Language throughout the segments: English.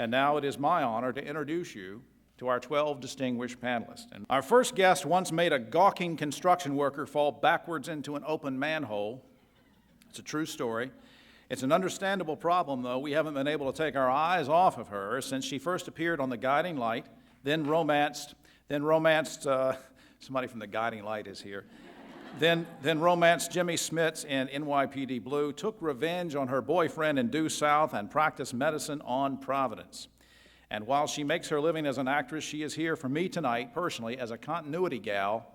And now it is my honor to introduce you to our 12 distinguished panelists. And our first guest once made a gawking construction worker fall backwards into an open manhole. It's a true story. It's an understandable problem, though. We haven't been able to take our eyes off of her since she first appeared on The Guiding Light, then romanced, somebody from The Guiding Light is here, then romanced Jimmy Smits in NYPD Blue, took revenge on her boyfriend in Due South, and practiced medicine on Providence. And while she makes her living as an actress, she is here for me tonight, personally, as a continuity gal,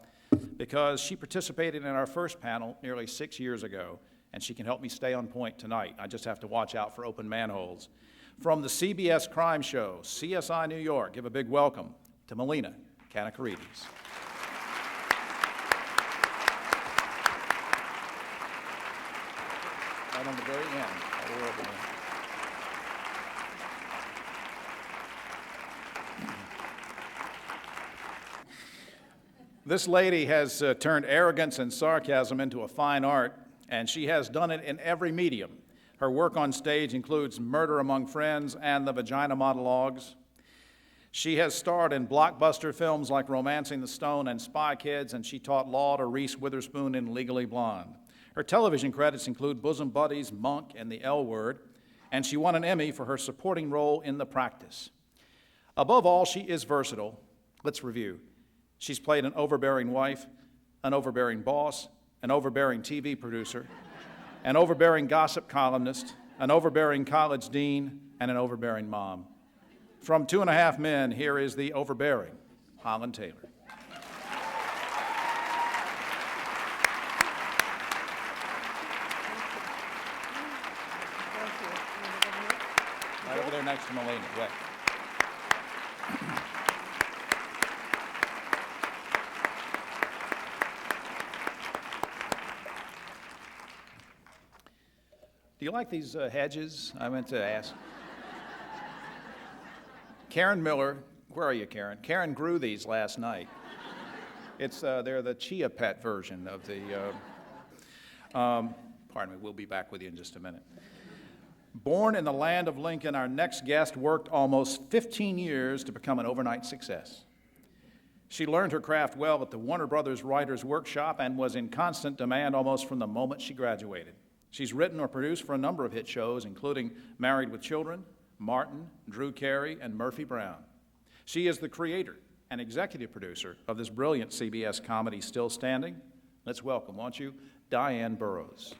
because she participated in our first panel nearly 6 years ago, and she can help me stay on point tonight. I just have to watch out for open manholes. From the CBS crime show, CSI New York, give a big welcome to Melina Kanakaredes. Right on the very end, all the way over there. This lady has turned arrogance and sarcasm into a fine art, and she has done it in every medium. Her work on stage includes Murder Among Friends and the Vagina Monologues. She has starred in blockbuster films like Romancing the Stone and Spy Kids, and she taught law to Reese Witherspoon in Legally Blonde. Her television credits include Bosom Buddies, Monk, and The L Word, and she won an Emmy for her supporting role in The Practice. Above all, she is versatile. Let's review. She's played an overbearing wife, an overbearing boss, an overbearing TV producer, an overbearing gossip columnist, an overbearing college dean, and an overbearing mom. From 2.5 Men, here is the overbearing Holland Taylor. Right over there next to Moloney. Right. Do you like these hedges? I meant to ask. Karen Miller, where are you, Karen? Karen grew these last night. They're the Chia Pet version of the, pardon me, we'll be back with you in just a minute. Born in the land of Lincoln, our next guest worked almost 15 years to become an overnight success. She learned her craft well at the Warner Brothers Writers' Workshop and was in constant demand almost from the moment she graduated. She's written or produced for a number of hit shows, including Married with Children, Martin, Drew Carey, and Murphy Brown. She is the creator and executive producer of this brilliant CBS comedy, Still Standing. Let's welcome, won't you, Diane Burroughs.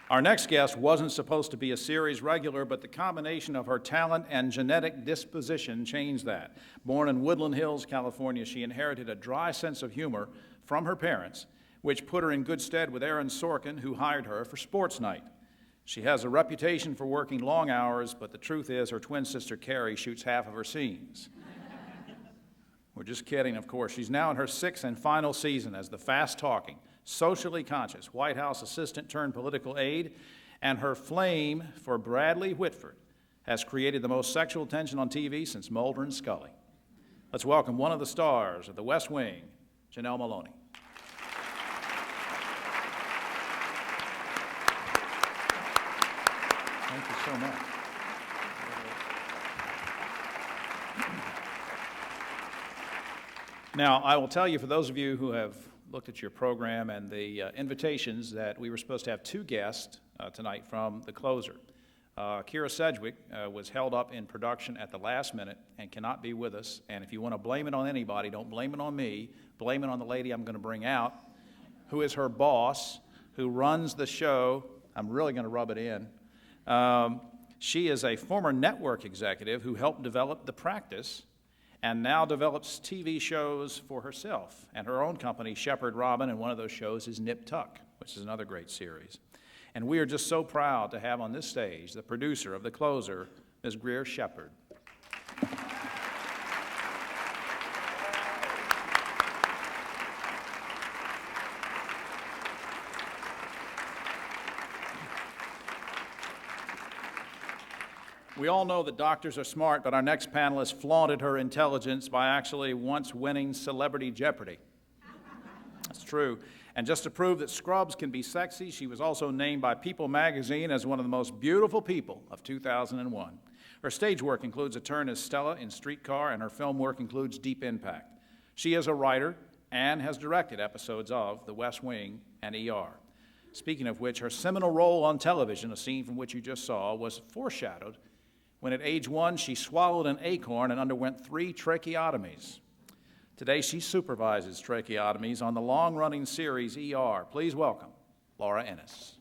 Our next guest wasn't supposed to be a series regular, but the combination of her talent and genetic disposition changed that. Born in Woodland Hills, California, she inherited a dry sense of humor from her parents, which put her in good stead with Aaron Sorkin, who hired her for Sports Night. She has a reputation for working long hours, but the truth is her twin sister Carrie shoots half of her scenes. We're just kidding, of course. She's now in her 6th and final season as the fast-talking, socially conscious White House assistant turned political aide, and her flame for Bradley Whitford has created the most sexual tension on TV since Mulder and Scully. Let's welcome one of the stars of The West Wing, Janel Moloney. Thank you so much. Now, I will tell you, for those of you who have looked at your program and the invitations, that we were supposed to have 2 guests tonight from The Closer. Kira Sedgwick was held up in production at the last minute and cannot be with us. And if you want to blame it on anybody, don't blame it on me. Blame it on the lady I'm going to bring out, who is her boss, who runs the show. I'm really going to rub it in. She is a former network executive who helped develop The Practice and now develops TV shows for herself and her own company, Shepherd Robin, and one of those shows is Nip Tuck, which is another great series. And we are just so proud to have on this stage the producer of The Closer, Ms. Greer Shephard. We all know that doctors are smart, but our next panelist flaunted her intelligence by actually once winning Celebrity Jeopardy. That's true. And just to prove that scrubs can be sexy, she was also named by People magazine as one of the most beautiful people of 2001. Her stage work includes a turn as Stella in Streetcar, and her film work includes Deep Impact. She is a writer and has directed episodes of The West Wing and ER. Speaking of which, her seminal role on television, a scene from which you just saw, was foreshadowed when at age 1 she swallowed an acorn and underwent 3 tracheotomies. Today she supervises tracheotomies on the long-running series ER. Please welcome Laura Ennis.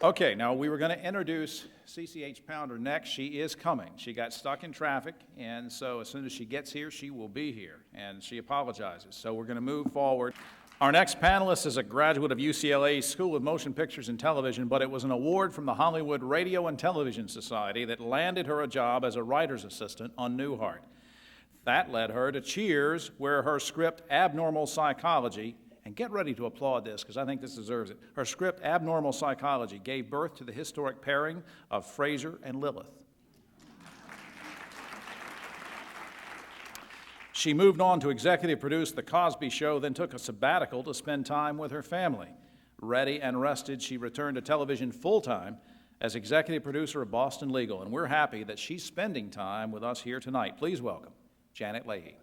Okay, now we were going to introduce CCH Pounder next. She is coming. She got stuck in traffic, and so as soon as she gets here, she will be here, and she apologizes. So we're going to move forward. Our next panelist is a graduate of UCLA's School of Motion Pictures and Television, but it was an award from the Hollywood Radio and Television Society that landed her a job as a writer's assistant on Newhart. That led her to Cheers, where her script, Abnormal Psychology, and get ready to applaud this because I think this deserves it. Her script, Abnormal Psychology, gave birth to the historic pairing of Frasier and Lilith. She moved on to executive produce The Cosby Show, then took a sabbatical to spend time with her family. Ready and rested, she returned to television full-time as executive producer of Boston Legal, and we're happy that she's spending time with us here tonight. Please welcome Janet Leahy.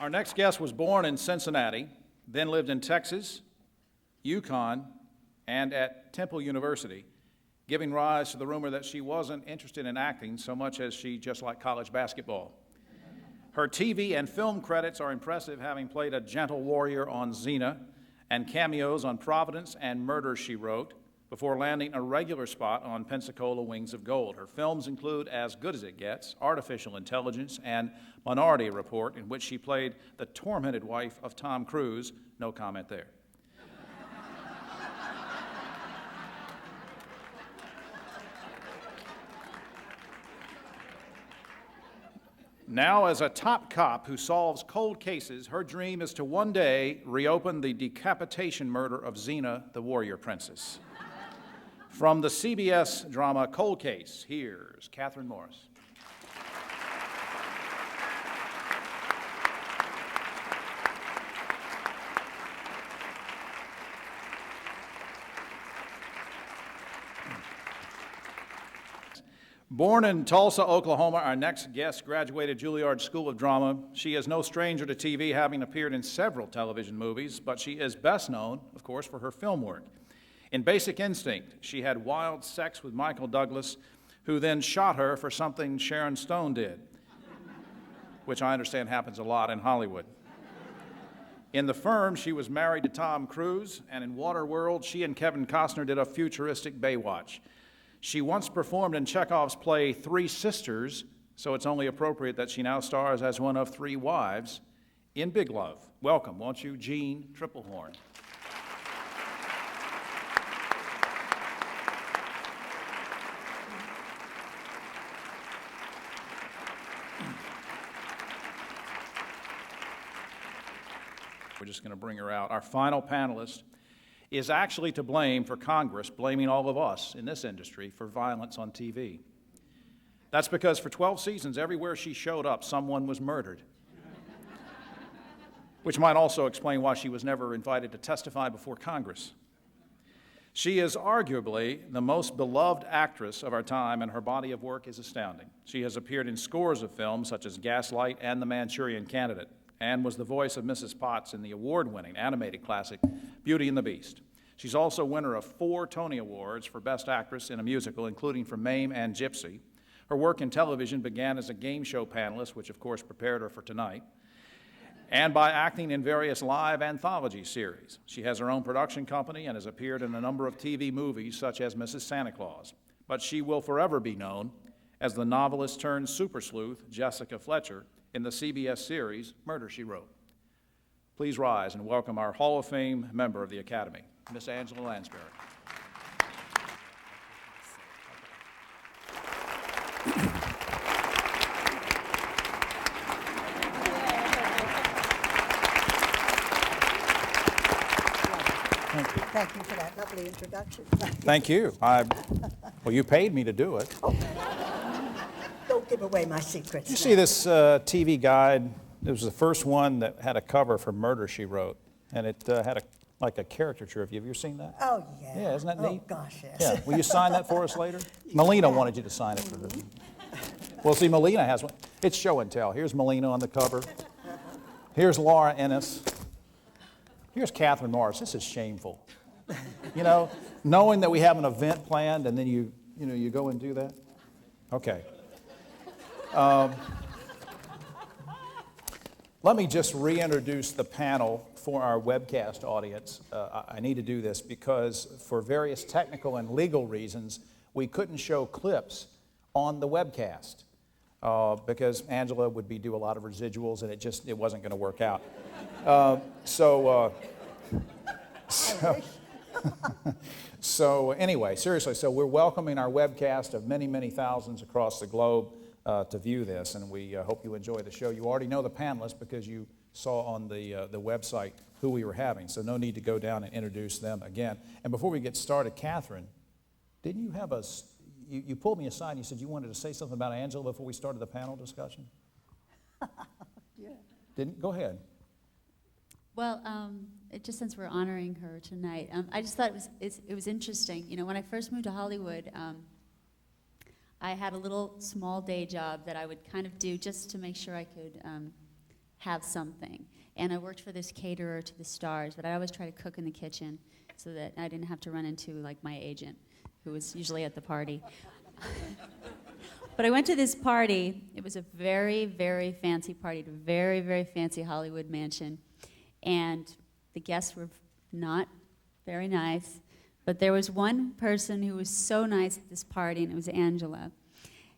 Our next guest was born in Cincinnati, then lived in Texas, Yukon, and at Temple University, giving rise to the rumor that she wasn't interested in acting so much as she just liked college basketball. Her TV and film credits are impressive, having played a gentle warrior on Xena and cameos on Providence and Murder, She Wrote, before landing a regular spot on Pensacola Wings of Gold. Her films include As Good as It Gets, Artificial Intelligence, and Minority Report, in which she played the tormented wife of Tom Cruise. No comment there. Now, as a top cop who solves cold cases, her dream is to one day reopen the decapitation murder of Xena, the warrior princess. From the CBS drama Cold Case, here's Kathryn Morris. Born in Tulsa, Oklahoma, our next guest graduated Juilliard School of Drama. She is no stranger to TV, having appeared in several television movies, but she is best known, of course, for her film work. In Basic Instinct, she had wild sex with Michael Douglas, who then shot her for something Sharon Stone did, which I understand happens a lot in Hollywood. In The Firm, she was married to Tom Cruise, and in Waterworld, she and Kevin Costner did a futuristic Baywatch. She once performed in Chekhov's play Three Sisters, so it's only appropriate that she now stars as one of 3 wives in Big Love. Welcome, won't you, Jeanne Tripplehorn. We're just going to bring her out. Our final panelist is actually to blame for Congress blaming all of us in this industry for violence on TV. That's because for 12 seasons, everywhere she showed up, someone was murdered. Which might also explain why she was never invited to testify before Congress. She is arguably the most beloved actress of our time, and her body of work is astounding. She has appeared in scores of films such as Gaslight and The Manchurian Candidate, and was the voice of Mrs. Potts in the award-winning animated classic Beauty and the Beast. She's also winner of 4 Tony Awards for Best Actress in a Musical, including for Mame and Gypsy. Her work in television began as a game show panelist, which of course prepared her for tonight, and by acting in various live anthology series. She has her own production company and has appeared in a number of TV movies such as Mrs. Santa Claus. But she will forever be known as the novelist turned super sleuth Jessica Fletcher in the CBS series Murder, She Wrote. Please rise and welcome our Hall of Fame member of the Academy, Miss Angela Lansbury. Thank you for that lovely introduction. Thank you. Well, you paid me to do it. Oh. Don't give away my secrets. You see this TV guide? It was the first one that had a cover for Murder, She Wrote, and it had like a caricature of you. Have you seen that? Oh, yeah. Yeah, isn't that neat? Oh, gosh, yes. Yeah. Will you sign that for us later? Melina wanted you to sign it for the... Well, see, Melina has one. It's show and tell. Here's Melina on the cover. Here's Laura Ennis. Here's Kathryn Morris. This is shameful. You know, knowing that we have an event planned and then you go and do that. Okay. Let me just reintroduce the panel for our webcast audience. I need to do this because for various technical and legal reasons, we couldn't show clips on the webcast because Angela would do a lot of residuals and it wasn't going to work out. So anyway, seriously, so we're welcoming our webcast of many, many thousands across the globe to view this, and we hope you enjoy the show. You already know the panelists because you saw on the website who we were having, so no need to go down and introduce them again. And before we get started, Kathryn, didn't you have you pulled me aside and you said you wanted to say something about Angela before we started the panel discussion? Yeah. Go ahead. Well, just since we're honoring her tonight, I just thought it was interesting. You know, when I first moved to Hollywood, I had a little small day job that I would kind of do just to make sure I could have something. And I worked for this caterer to the stars, but I always try to cook in the kitchen so that I didn't have to run into like my agent, who was usually at the party. But I went to this party. It was a very, very fancy party, a very, very fancy Hollywood mansion. And the guests were not very nice, but there was one person who was so nice at this party, and it was Angela.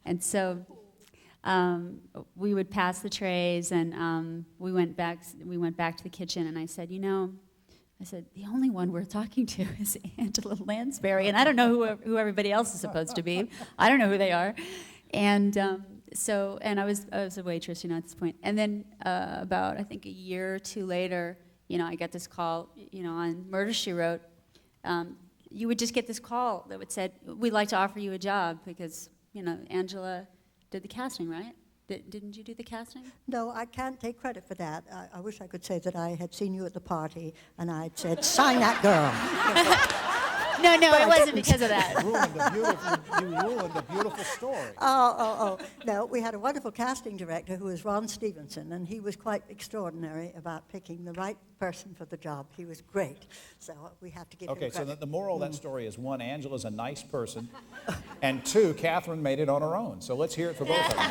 And so we would pass the trays, and we went back to the kitchen, and I said, the only one we're talking to is Angela Lansbury, and I don't know who everybody else is supposed to be. I don't know who they are. And I was a waitress, at this point. And then about, I think, a year or two later, I got this call, on Murder, She Wrote. You would just get this call that would say, we'd like to offer you a job because, Angela did the casting, right? Didn't you do the casting? No, I can't take credit for that. I wish I could say that I had seen you at the party and I'd said, sign that girl. No, it wasn't because of that. You ruined a beautiful story. Oh. No, we had a wonderful casting director who was Ron Stevenson, and he was quite extraordinary about picking the right person for the job. He was great. So we have to give him credit. Okay, so the moral of that story is, one, Angela's a nice person, and two, Kathryn made it on her own. So let's hear it for both of them.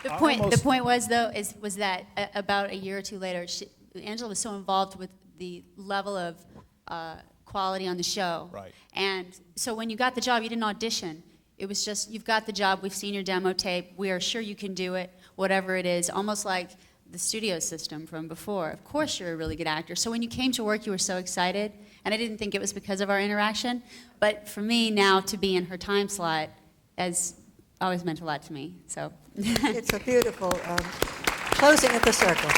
The point was, though, was that about a year or two later, Angela was so involved with the level of quality on the show. Right. And so when you got the job, you didn't audition. It was just, you've got the job, we've seen your demo tape, we are sure you can do it, whatever it is, almost like the studio system from before. Of course you're a really good actor. So when you came to work, you were so excited, and I didn't think it was because of our interaction, but for me now to be in her time slot has always meant a lot to me, so. It's a beautiful closing of the circle.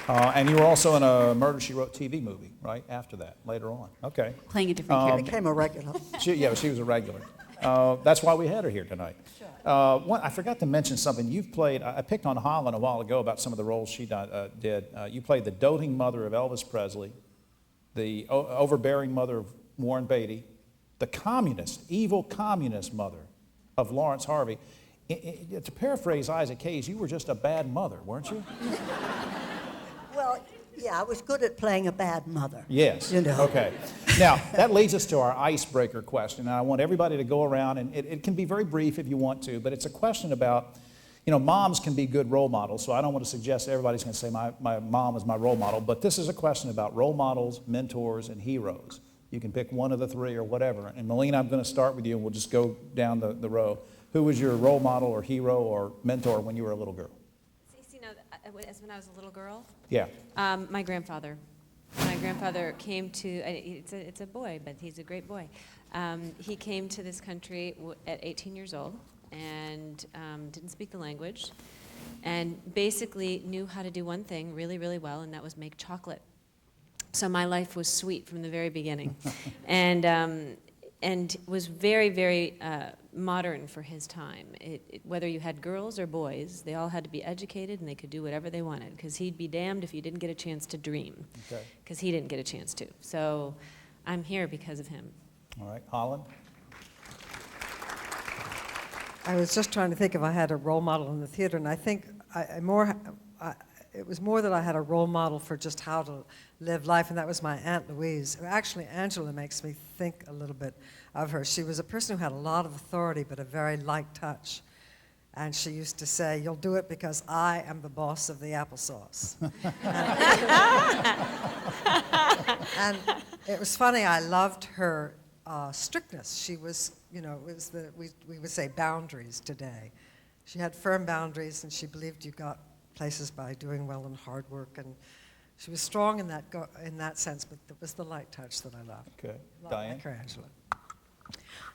And you were also in a Murder, She Wrote TV movie, right, after that, later on. Okay. Playing a different character. Became a regular. She was a regular. That's why we had her here tonight. Sure. I forgot to mention something. You've played, I picked on Holland a while ago about some of the roles she did. You played the doting mother of Elvis Presley, the overbearing mother of Warren Beatty, the evil communist mother of Lawrence Harvey. To paraphrase Isaac Hayes, you were just a bad mother, weren't you? Well, yeah, I was good at playing a bad mother. Yes. Okay. Now, that leads us to our icebreaker question. And I want everybody to go around, and it can be very brief if you want to, but it's a question about, moms can be good role models, so I don't want to suggest everybody's going to say my mom is my role model, but this is a question about role models, mentors, and heroes. You can pick one of the three or whatever. And Melina, I'm going to start with you, and we'll just go down the row. Who was your role model or hero or mentor when you were a little girl? You know, as when I was a little girl, Yeah. my grandfather. My grandfather came to, it's a boy, but he's a great boy. He came to this country at 18 years old and didn't speak the language and basically knew how to do one thing really, really well, and that was make chocolate. So my life was sweet from the very beginning. And was very, very modern for his time. Whether you had girls or boys, they all had to be educated and they could do whatever they wanted, because he'd be damned if you didn't get a chance to dream, because he didn't get a chance to. So I'm here because of him. All right, Holland? I was just trying to think if I had a role model in the theater, and I think it was more that I had a role model for just how to live life, and that was my Aunt Louise. Actually, Angela makes me think a little bit of her. She was a person who had a lot of authority, but a very light touch. And she used to say, "You'll do it because I am the boss of the applesauce." And it was funny, I loved her strictness. She was, you know, it was we would say boundaries today. She had firm boundaries, and she believed you got places by doing well and hard work, and she was strong in that sense, but it was the light touch that I loved. Okay, Diane? Diane? Like her, Angela.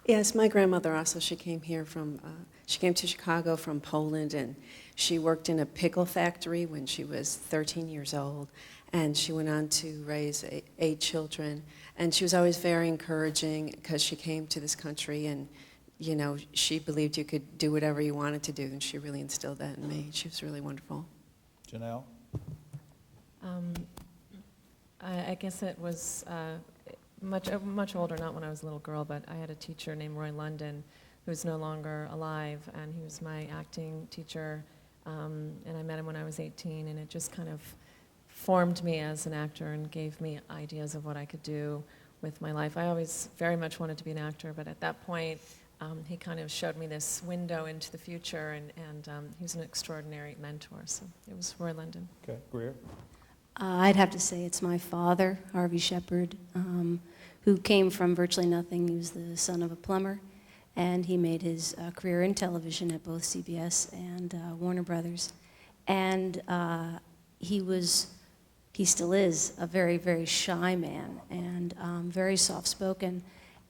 Yes, my grandmother also, she came to Chicago from Poland, and she worked in a pickle factory when she was 13 years old, and she went on to raise 8 children, and she was always very encouraging because she came to this country and, you know, she believed you could do whatever you wanted to do, and she really instilled that in me. She was really wonderful. Janelle? I guess it was much older, not when I was a little girl, but I had a teacher named Roy London who's no longer alive, and he was my acting teacher, and I met him when I was 18, and it just kind of formed me as an actor and gave me ideas of what I could do with my life. I always very much wanted to be an actor, but at that point, he kind of showed me this window into the future, and he was an extraordinary mentor, so it was Roy London. Okay, Greer? I'd have to say it's my father, Harvey Shephard, who came from virtually nothing. He was the son of a plumber, and he made his career in television at both CBS and Warner Brothers. And he still is a very, very shy man and very soft-spoken,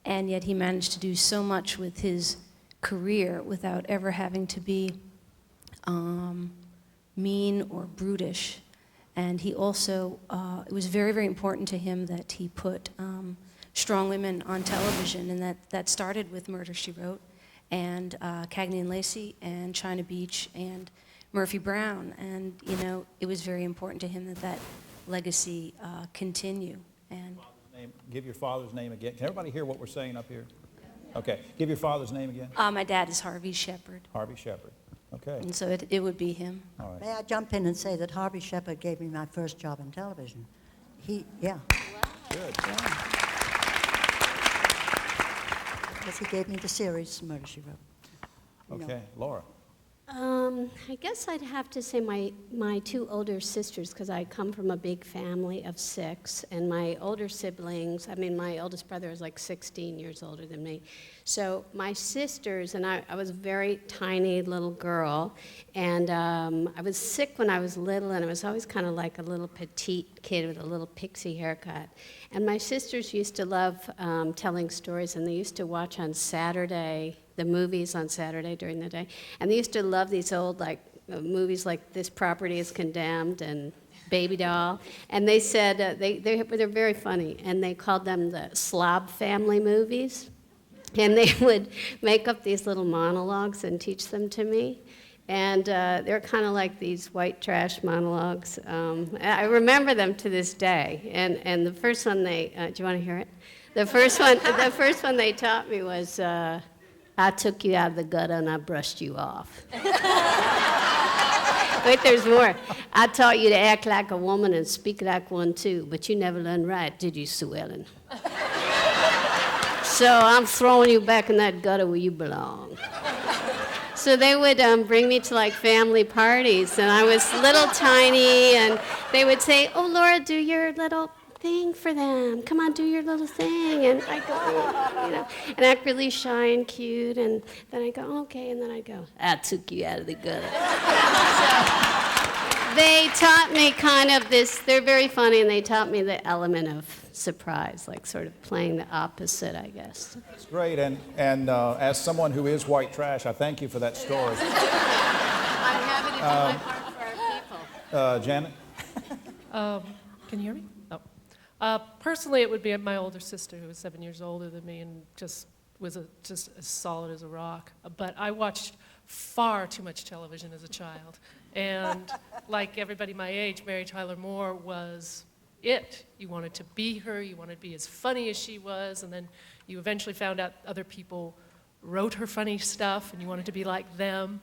and yet he managed to do so much with his career without ever having to be mean or brutish. And he also, it was very, very important to him that he put strong women on television, and that started with Murder, She Wrote, and Cagney and Lacey, and China Beach, and Murphy Brown. And, you know, it was very important to him that legacy continue. And Give your father's name again. Can everybody hear what we're saying up here? Okay, give your father's name again. my dad is Harvey Shephard, Harvey Shephard. Okay, and so it would be him. all right. May I jump in and say that Harvey Shephard gave me my first job in television? Yeah. Good. Because he gave me the series Murder, She Wrote. Okay, Laura? I guess I'd have to say my 2 older sisters, because I come from a big family of 6, and my older siblings, I mean, my oldest brother is like 16 years older than me. So my sisters, and I was a very tiny little girl, and I was sick when I was little, and I was always kind of like a little petite kid with a little pixie haircut. And my sisters used to love telling stories, and they used to watch on Saturday, the movies on Saturday during the day. And they used to love these old movies like This Property is Condemned and Baby Doll. And they said, they're very funny, and they called them the Slob family movies. And they would make up these little monologues and teach them to me. And they're kind of like these white trash monologues. I remember them to this day. And the first one do you want to hear it? The first one they taught me was, I took you out of the gutter and I brushed you off. Wait, there's more. I taught you to act like a woman and speak like one too, but you never learned right, did you, Sue Ellen? So I'm throwing you back in that gutter where you belong. So they would bring me to like family parties, and I was little tiny, and they would say, "Oh, Laura, do your little thing for them. Come on, do your little thing. And I go, and act really shy and cute. And then I go, okay. And then I go, I took you out of the gutter. So they taught me kind of this, they're very funny, and they taught me the element of surprise, like sort of playing the opposite, I guess. It's great, and as someone who is white trash, I thank you for that story. I'm happy to do my part for our people. Janet? Can you hear me? Oh. Personally, it would be my older sister, who was 7 years older than me and just was just as solid as a rock. But I watched far too much television as a child. And like everybody my age, Mary Tyler Moore was it. You wanted to be her, you wanted to be as funny as she was, and then you eventually found out other people wrote her funny stuff, and you wanted to be like them.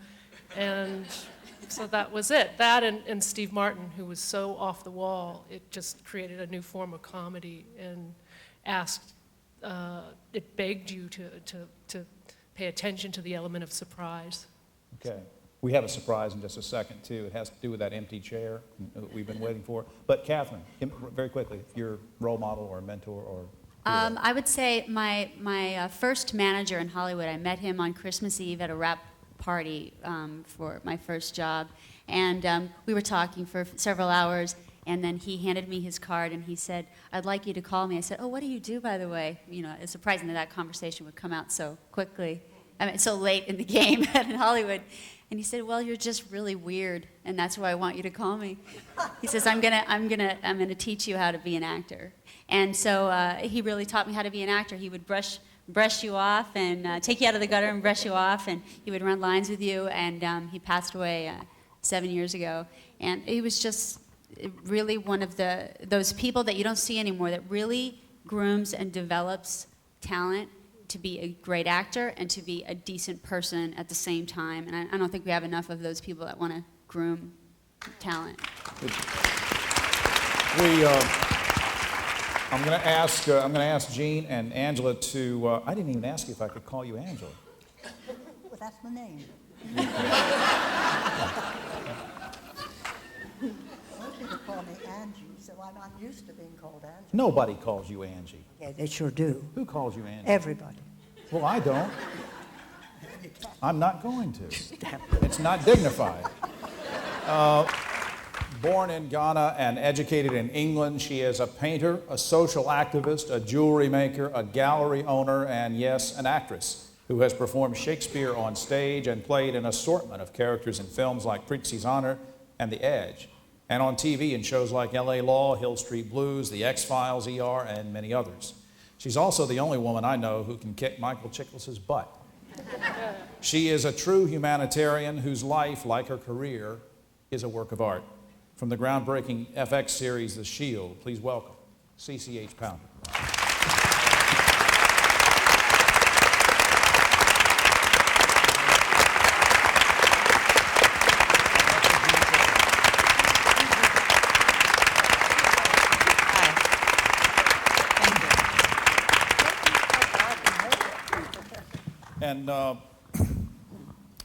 And so that was it. That and Steve Martin, who was so off the wall, it just created a new form of comedy and it begged you to pay attention to the element of surprise. Okay. We have a surprise in just a second, too. It has to do with that empty chair that we've been waiting for. But Kathryn, very quickly, your role model or mentor or hero. I would say my first manager in Hollywood, I met him on Christmas Eve at a wrap party for my first job. And we were talking for several hours, and then he handed me his card, and he said, I'd like you to call me. I said, oh, what do you do, by the way? You know, it's surprising that conversation would come out so quickly. I mean, so late in the game in Hollywood. And he said, well, you're just really weird, and that's why I want you to call me. He says, I'm gonna teach you how to be an actor. And so he really taught me how to be an actor. He would brush you off and take you out of the gutter and brush you off, and he would run lines with you. And he passed away 7 years ago. And he was just really one of those people that you don't see anymore that really grooms and develops talent to be a great actor and to be a decent person at the same time. And I don't think we have enough of those people that want to groom talent. I'm going to ask Jeanne and Angela to. I didn't even ask you if I could call you Angela. Well, that's my name. Most people call me Angie, so I'm not used to being called Angie. Nobody calls you Angie. Yeah, they sure do. Who calls you Angie? Everybody. Well, I don't. I'm not going to. It's not dignified. Born in Ghana and educated in England, she is a painter, a social activist, a jewelry maker, a gallery owner, and yes, an actress who has performed Shakespeare on stage and played an assortment of characters in films like Prince's Honor and The Edge, and on TV in shows like L.A. Law, Hill Street Blues, The X-Files, ER, and many others. She's also the only woman I know who can kick Michael Chiklis's butt. She is a true humanitarian whose life, like her career, is a work of art. From the groundbreaking FX series, The Shield, please welcome CCH Pounder. And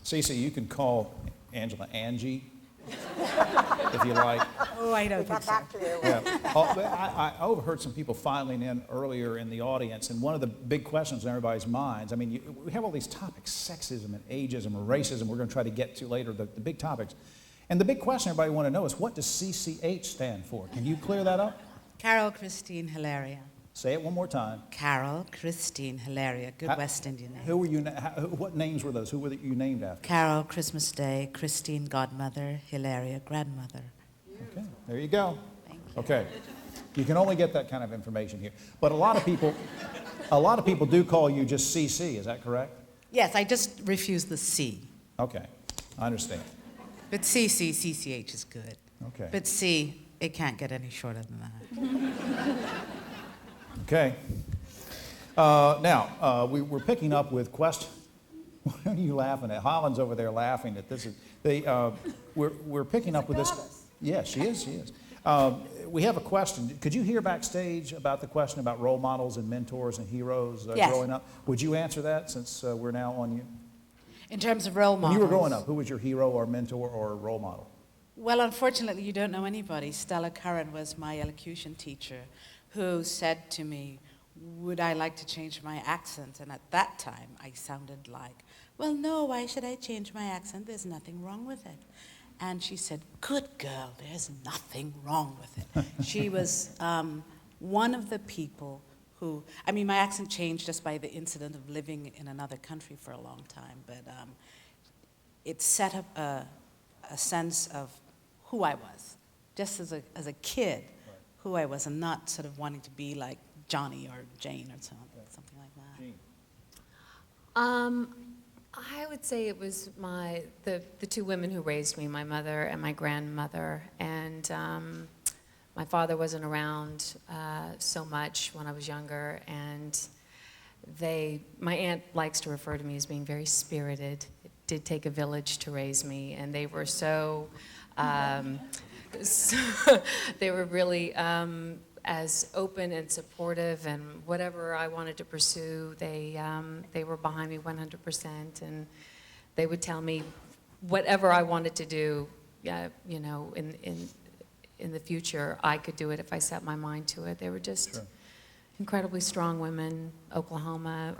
Cece, you can call Angela Angie if you like. Oh, I don't think so. Yeah. I overheard some people filing in earlier in the audience, and one of the big questions in everybody's minds, I mean, we have all these topics, sexism and ageism and racism, we're going to try to get to later, the big topics. And the big question everybody want to know is, what does CCH stand for? Can you clear that up? Carol Christine Hilaria. Say it one more time. Carol Christine Hilaria. Good West Indian name. Who were you? What names were those? Who were you named after? Carol, Christmas Day. Christine, godmother. Hilaria, grandmother. Okay, there you go. Thank you. Okay, you can only get that kind of information here. But a lot of people do call you just CC. Is that correct? Yes, I just refuse the C. Okay, I understand. But CC, CCH is good. Okay. But C, it can't get any shorter than that. Okay. Now, we're picking up with questions. What are you laughing at? Holland's over there laughing at this. We're picking up with this. Yes, she is. She is. We have a question. Could you hear backstage about the question about role models and mentors and heroes Yes. growing up? Would you answer that since we're now on you? In terms of role models. When you were growing up, who was your hero or mentor or role model? Well, unfortunately, you don't know anybody. Stella Curran was my elocution teacher, who said to me, would I like to change my accent? And at that time, I sounded like, well, no, why should I change my accent? There's nothing wrong with it. And she said, good girl, there's nothing wrong with it. She was one of the people who, I mean, my accent changed just by the incident of living in another country for a long time, but it set up a sense of who I was, just as a kid, who I was, and not sort of wanting to be like Johnny or Jane or something like that. Jeanne. I would say it was the two women who raised me, my mother and my grandmother, and my father wasn't around so much when I was younger, and my aunt likes to refer to me as being very spirited. It did take a village to raise me, and they were so they were really as open and supportive, and whatever I wanted to pursue, they were behind me 100%, and they would tell me whatever I wanted to do, you know, in the future, I could do it if I set my mind to it. They were just incredibly strong women. Oklahoma,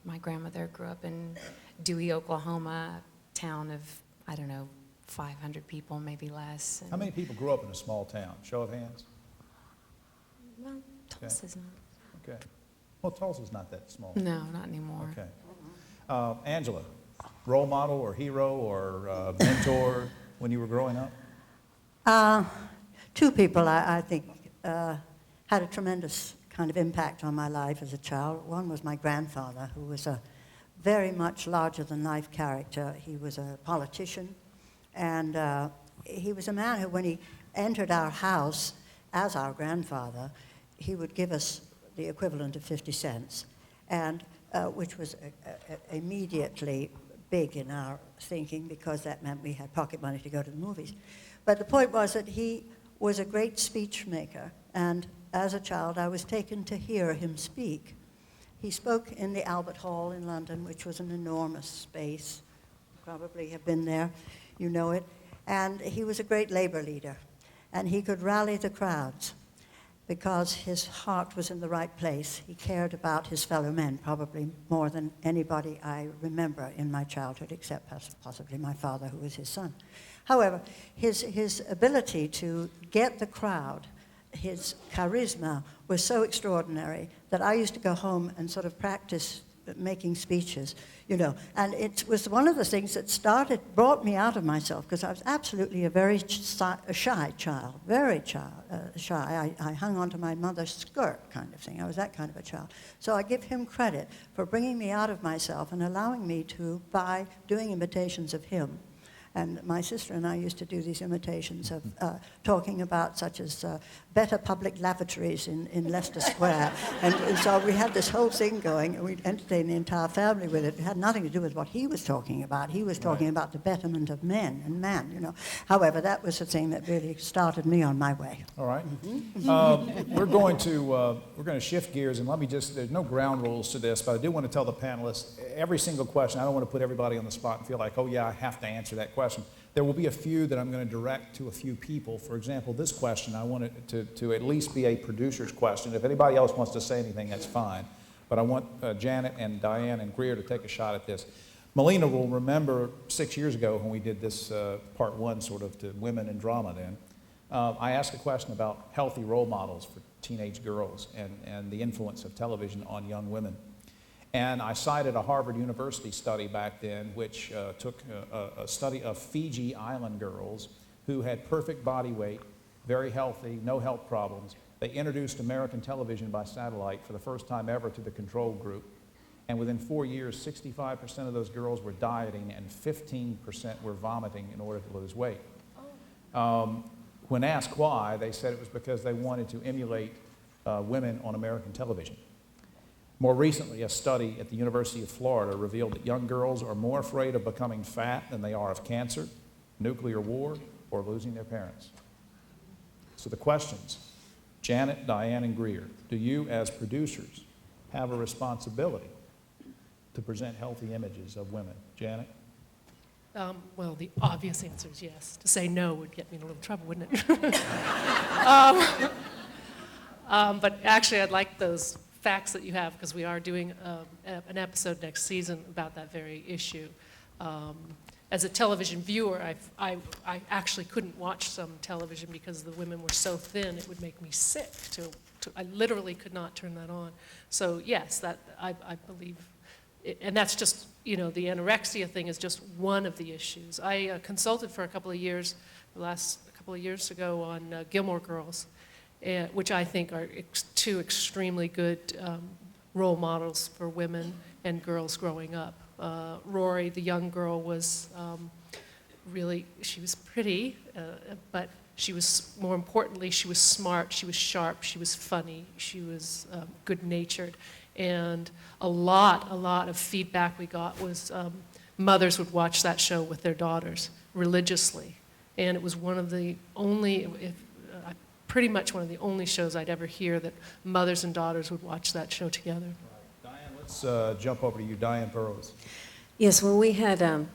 my grandmother grew up in Dewey, Oklahoma, town of, I don't know, 500 people, maybe less. How many people grew up in a small town? Show of hands. Well, Tulsa's not. Okay. Well, Tulsa's not that small. No, not anymore. Okay. Angela, role model or hero or mentor when you were growing up? Two people I think had a tremendous kind of impact on my life as a child. One was my grandfather, who was a very much larger-than-life character. He was a politician, and he was a man who, when he entered our house as our grandfather, he would give us the equivalent of 50 cents, and which was immediately big in our thinking, because that meant we had pocket money to go to the movies. But the point was that he was a great speech maker, and as a child I was taken to hear him speak. He spoke in the Albert Hall in London, which was an enormous space. You probably have been there, you know it. And he was a great labor leader, and he could rally the crowds because his heart was in the right place. He cared about his fellow men, probably more than anybody I remember in my childhood, except possibly my father, who was his son. However, his ability to get the crowd, his charisma, was so extraordinary that I used to go home and sort of practice making speeches, you know. And it was one of the things that brought me out of myself, because I was absolutely a very shy child, very shy. I hung onto my mother's skirt kind of thing. I was that kind of a child. So I give him credit for bringing me out of myself and allowing me to, by doing imitations of him. And my sister and I used to do these imitations of talking about such as better public lavatories in Leicester Square. And so we had this whole thing going, and we'd entertain the entire family with it. It had nothing to do with what he was talking about. He was talking about the betterment of men and man, you know. However, that was the thing that really started me on my way. All right. We're going to shift gears, and there's no ground rules to this, but I do want to tell the panelists, every single question, I don't want to put everybody on the spot and feel like, oh yeah, I have to answer that question. There will be a few that I'm going to direct to a few people. For example, this question, I want it to at least be a producer's question. If anybody else wants to say anything, that's fine. But I want Janet and Diane and Greer to take a shot at this. Melina will remember 6 years ago when we did this part one sort of to women in drama then. I asked a question about healthy role models for teenage girls and the influence of television on young women. And I cited a Harvard University study back then, which took a study of Fiji island girls who had perfect body weight, very healthy, no health problems. They introduced American television by satellite for the first time ever to the control group. And within 4 years, 65% of those girls were dieting and 15% were vomiting in order to lose weight. When asked why, they said it was because they wanted to emulate women on American television. More recently, a study at the University of Florida revealed that young girls are more afraid of becoming fat than they are of cancer, nuclear war, or losing their parents. So the questions, Janet, Diane, and Greer, do you as producers have a responsibility to present healthy images of women? Janet? Well, the obvious answer is yes. To say no would get me in a little trouble, wouldn't it? But actually, I'd like those facts that you have, because we are doing an episode next season about that very issue. As a television viewer, I actually couldn't watch some television because the women were so thin, it would make me sick. I literally could not turn that on. So yes, that I believe, and that's just, the anorexia thing is just one of the issues. I consulted for a couple of years, the last couple of years ago, on Gilmore Girls, which I think are two extremely good role models for women and girls growing up. Rory, the young girl, was she was pretty, but she was, more importantly, she was smart, she was sharp, she was funny, she was good-natured. And a lot of feedback we got was mothers would watch that show with their daughters religiously. And it was one of the only, pretty much one of the only shows I'd ever hear that mothers and daughters would watch that show together. Diane, let's jump over to you, Diane Burroughs. Yes, well, we had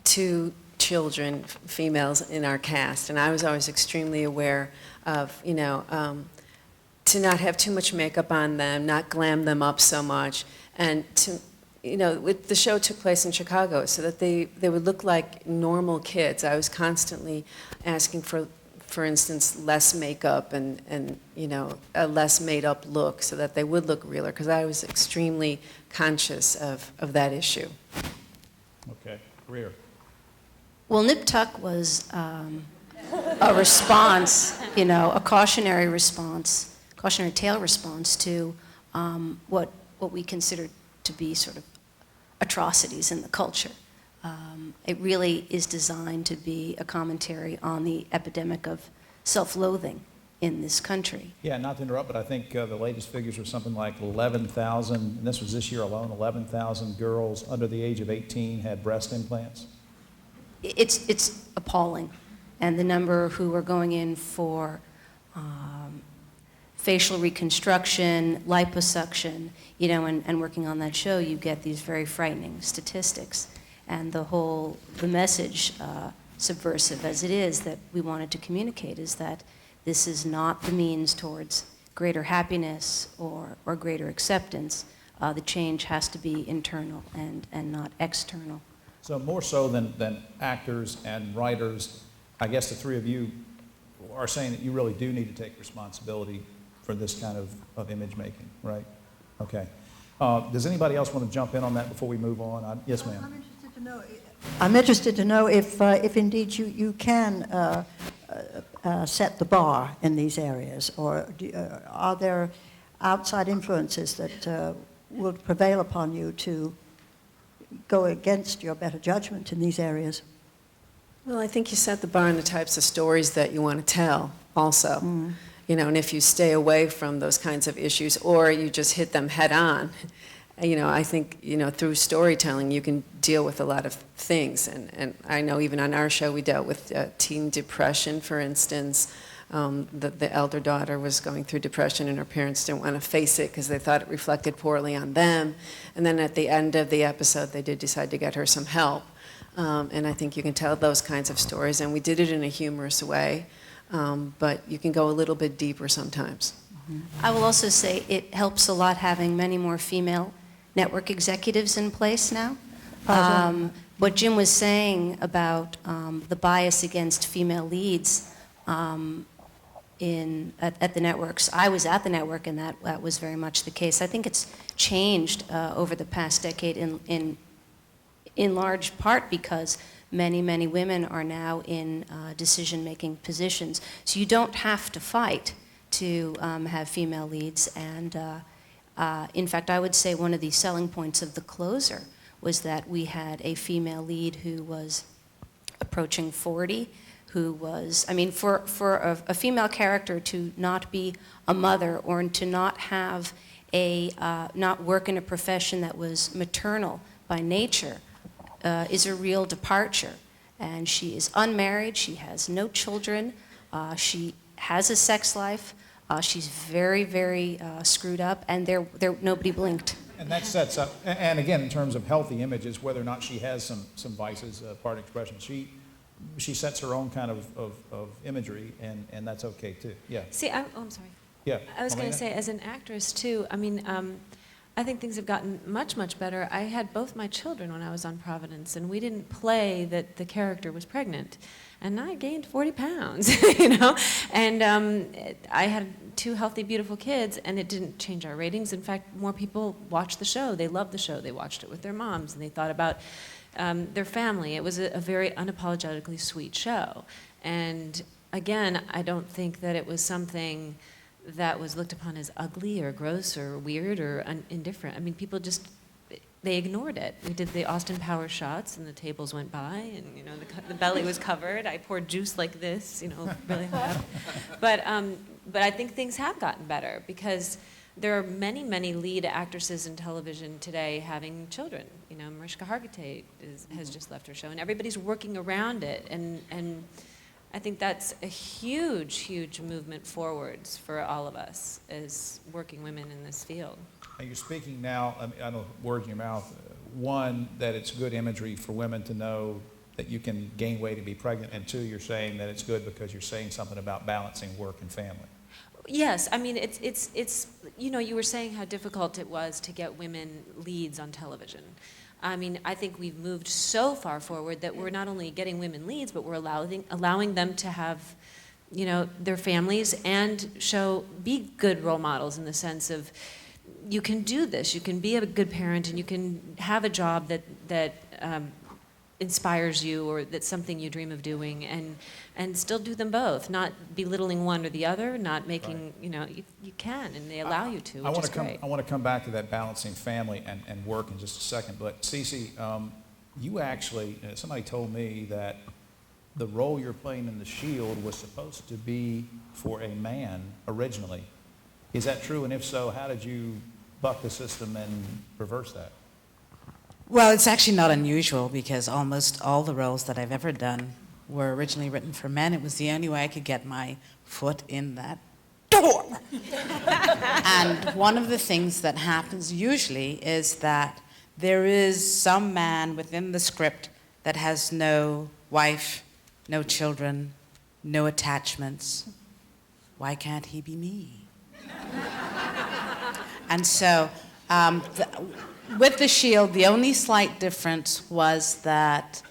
2 children, females, in our cast, and I was always extremely aware of, to not have too much makeup on them, not glam them up so much, and to, the show took place in Chicago, so that they would look like normal kids. I was constantly asking for instance, less makeup and a less made-up look, so that they would look realer, because I was extremely conscious of that issue. Okay, Greer. Well, Nip Tuck was a response, a cautionary tale response to what we consider to be sort of atrocities in the culture. It really is designed to be a commentary on the epidemic of self-loathing in this country. Yeah, not to interrupt, but I think the latest figures were something like 11,000, and this was this year alone, 11,000 girls under the age of 18 had breast implants. It's appalling. And the number who are going in for facial reconstruction, liposuction, and working on that show, you get these very frightening statistics. And the message, subversive as it is, that we wanted to communicate is that this is not the means towards greater happiness or greater acceptance. The change has to be internal and not external. So more so than actors and writers, I guess the 3 of you are saying that you really do need to take responsibility for this kind of image making, right? Okay. Does anybody else want to jump in on that before we move on? Yes, ma'am. I'm interested to know if indeed you can set the bar in these areas, or are there outside influences that will prevail upon you to go against your better judgment in these areas? Well, I think you set the bar on the types of stories that you want to tell also. And if you stay away from those kinds of issues, or you just hit them head on, I think, through storytelling you can deal with a lot of things. And I know even on our show we dealt with teen depression, for instance. The elder daughter was going through depression, and her parents didn't want to face it because they thought it reflected poorly on them. And then at the end of the episode, they did decide to get her some help. And I think you can tell those kinds of stories, and we did it in a humorous way, but you can go a little bit deeper sometimes. I will also say it helps a lot having many more female network executives in place now. What Jim was saying about the bias against female leads at the networks, I was at the network, and that was very much the case. I think it's changed over the past decade in large part because many women are now in decision-making positions. So you don't have to fight to have female leads. And in fact, I would say one of the selling points of The Closer was that we had a female lead who was approaching 40, who was, for a female character to not be a mother or to not have not work in a profession that was maternal by nature is a real departure. And she is unmarried, she has no children, she has a sex life, she's very screwed up, and nobody blinked. And that sets up, and again, in terms of healthy images, whether or not she has some vices, pardon expression, she sets her own kind of imagery, and that's okay too. Yeah. See, I'm sorry. Yeah. I was going Melina? to say, as an actress too, I mean, I think things have gotten much, much better. I had both my children when I was on Providence, and we didn't play that the character was pregnant. And I gained 40 pounds, you know? And I had 2 healthy, beautiful kids, and it didn't change our ratings. In fact, more people watched the show. They loved the show. They watched it with their moms, and they thought about their family. It was a very unapologetically sweet show. And again, I don't think that it was something that was looked upon as ugly or gross or weird or indifferent. I mean, people just, they ignored it. We did the Austin Powers shots, and the tables went by, and you know, the belly was covered. I poured juice like this, you know, really hot. But I think things have gotten better because there are many, many lead actresses in television today having children. You know, Mariska Hargitay has just left her show, and everybody's working around it, and I think that's a huge, huge movement forwards for all of us as working women in this field. And you're speaking now, I mean, I know words in your mouth. One, that it's good imagery for women to know that you can gain weight and be pregnant, and 2, you're saying that it's good because you're saying something about balancing work and family. Yes, I mean, it's you know, you were saying how difficult it was to get women leads on television. I mean, I think we've moved so far forward that we're not only getting women leads, but we're allowing them to have, you know, their families and be good role models in the sense of, you can do this, you can be a good parent, and you can have a job that inspires you, or that's something you dream of doing, and still do them both, not belittling one or the other, not making, you know, you can, and they allow you to, which is great. I want to come back to that balancing family and work in just a second, but Cece, you actually, somebody told me that the role you're playing in The Shield was supposed to be for a man originally. Is that true? And if so, how did you buck the system and reverse that? Well, it's actually not unusual because almost all the roles that I've ever done were originally written for men. It was the only way I could get my foot in that door. And one of the things that happens usually is that there is some man within the script that has no wife, no children, no attachments. Why can't he be me? And so with The Shield, the only slight difference was that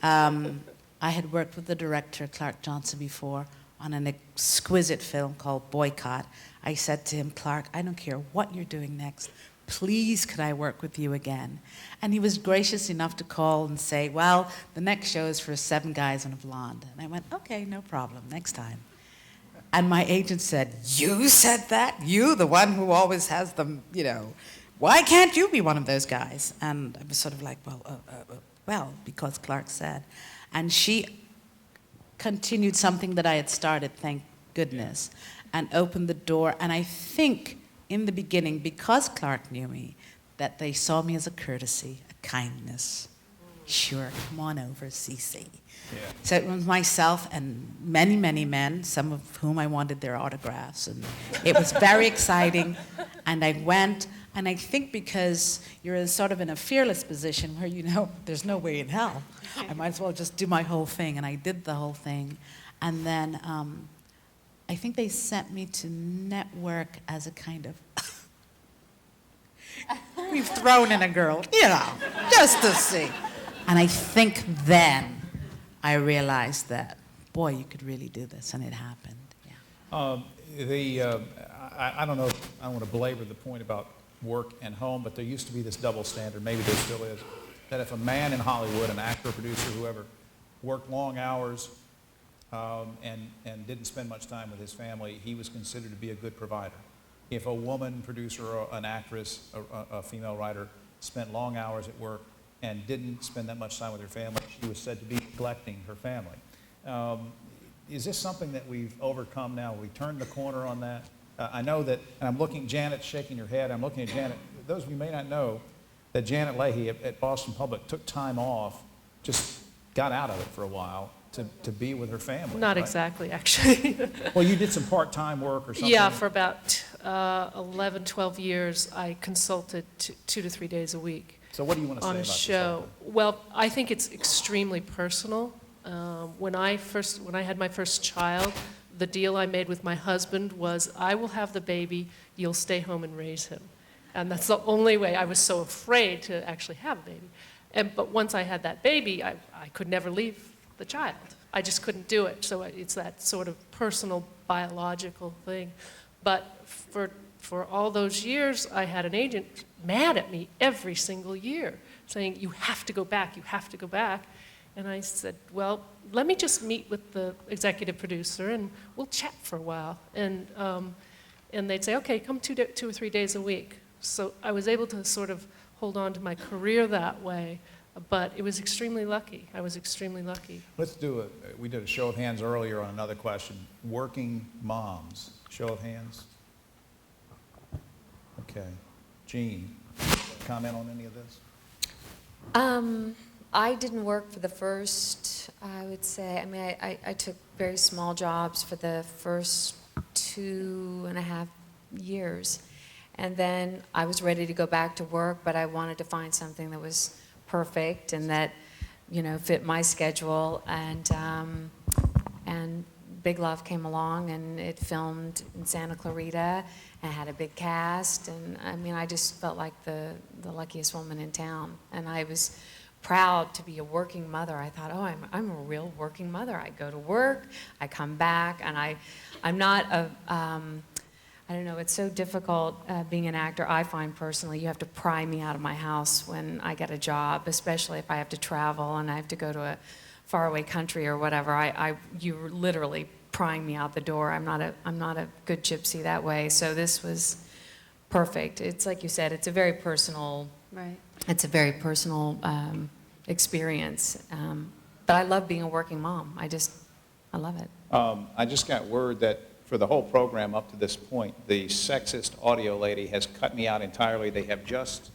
I had worked with the director, Clark Johnson, before on an exquisite film called Boycott. I said to him, Clark, I don't care what you're doing next. Please, could I work with you again? And he was gracious enough to call and say, well, the next show is for 7 guys and a blonde. And I went, okay, no problem, next time. And my agent said, you said that? You, the one who always has them, you know, why can't you be one of those guys? And I was sort of like, well, because Clark said. And she continued something that I had started, thank goodness, and opened the door. And I think in the beginning, because Clark knew me, that they saw me as a courtesy, a kindness. Sure, come on over, Cece. Yeah. So it was myself and many, many men, some of whom I wanted their autographs. And it was very exciting. And I went, and I think because you're sort of in a fearless position where you know there's no way in hell, I might as well just do my whole thing. And I did the whole thing. And then I think they sent me to network as a kind of, we've thrown in a girl, you know, just to see. And I think then I realized that, boy, you could really do this, and it happened. Yeah. I don't know, I don't want to belabor the point about work and home, but there used to be this double standard, maybe there still is, that if a man in Hollywood, an actor, producer, whoever, worked long hours and didn't spend much time with his family, he was considered to be a good provider. If a woman producer or an actress, a female writer, spent long hours at work and didn't spend that much time with her family, she was said to be neglecting her family. Is this something that we've overcome now? We turned the corner on that? I know that, and I'm looking, Janet's shaking her head, I'm looking at Janet. Those of you may not know that Janet Leahy at Boston Public took time off, just got out of it for a while to be with her family. Not right? Exactly, actually. Well, you did some part-time work or something? Yeah, for about 11, 12 years, I consulted 2 to 3 days a week. So what do you want to say on about a show? Well, I think it's extremely personal. When I had my first child, the deal I made with my husband was, I will have the baby, you'll stay home and raise him. And that's the only way. I was so afraid to actually have a baby. But once I had that baby, I could never leave the child. I just couldn't do it. So it's that sort of personal, biological thing. But for all those years, I had an agent mad at me every single year, saying, you have to go back, you have to go back. And I said, well, let me just meet with the executive producer and we'll chat for a while. And they'd say, okay, come 2 or 3 days a week. So I was able to sort of hold on to my career that way, but it was extremely lucky. I was extremely lucky. Let's do we did a show of hands earlier on another question. Working moms, show of hands. Okay. Jeanne, comment on any of this? I didn't work for the first, I would say, I mean, I took very small jobs for the first 2.5 years. And then I was ready to go back to work, but I wanted to find something that was perfect and that, you know, fit my schedule. And Big Love came along, and it filmed in Santa Clarita and had a big cast. And I mean, I just felt like the luckiest woman in town. And I was proud to be a working mother. I thought, oh, I'm a real working mother. I go to work, I come back, and I'm not a, I don't know, it's so difficult being an actor. I find personally, you have to pry me out of my house when I get a job, especially if I have to travel and I have to go to a faraway country or whatever. You're literally prying me out the door. I'm not a good gypsy that way. So this was perfect. It's like you said, it's a very personal. Right. It's a very personal experience. But I love being a working mom. I love it. I just got word that for the whole program up to this point, the sexist audio lady has cut me out entirely. They have just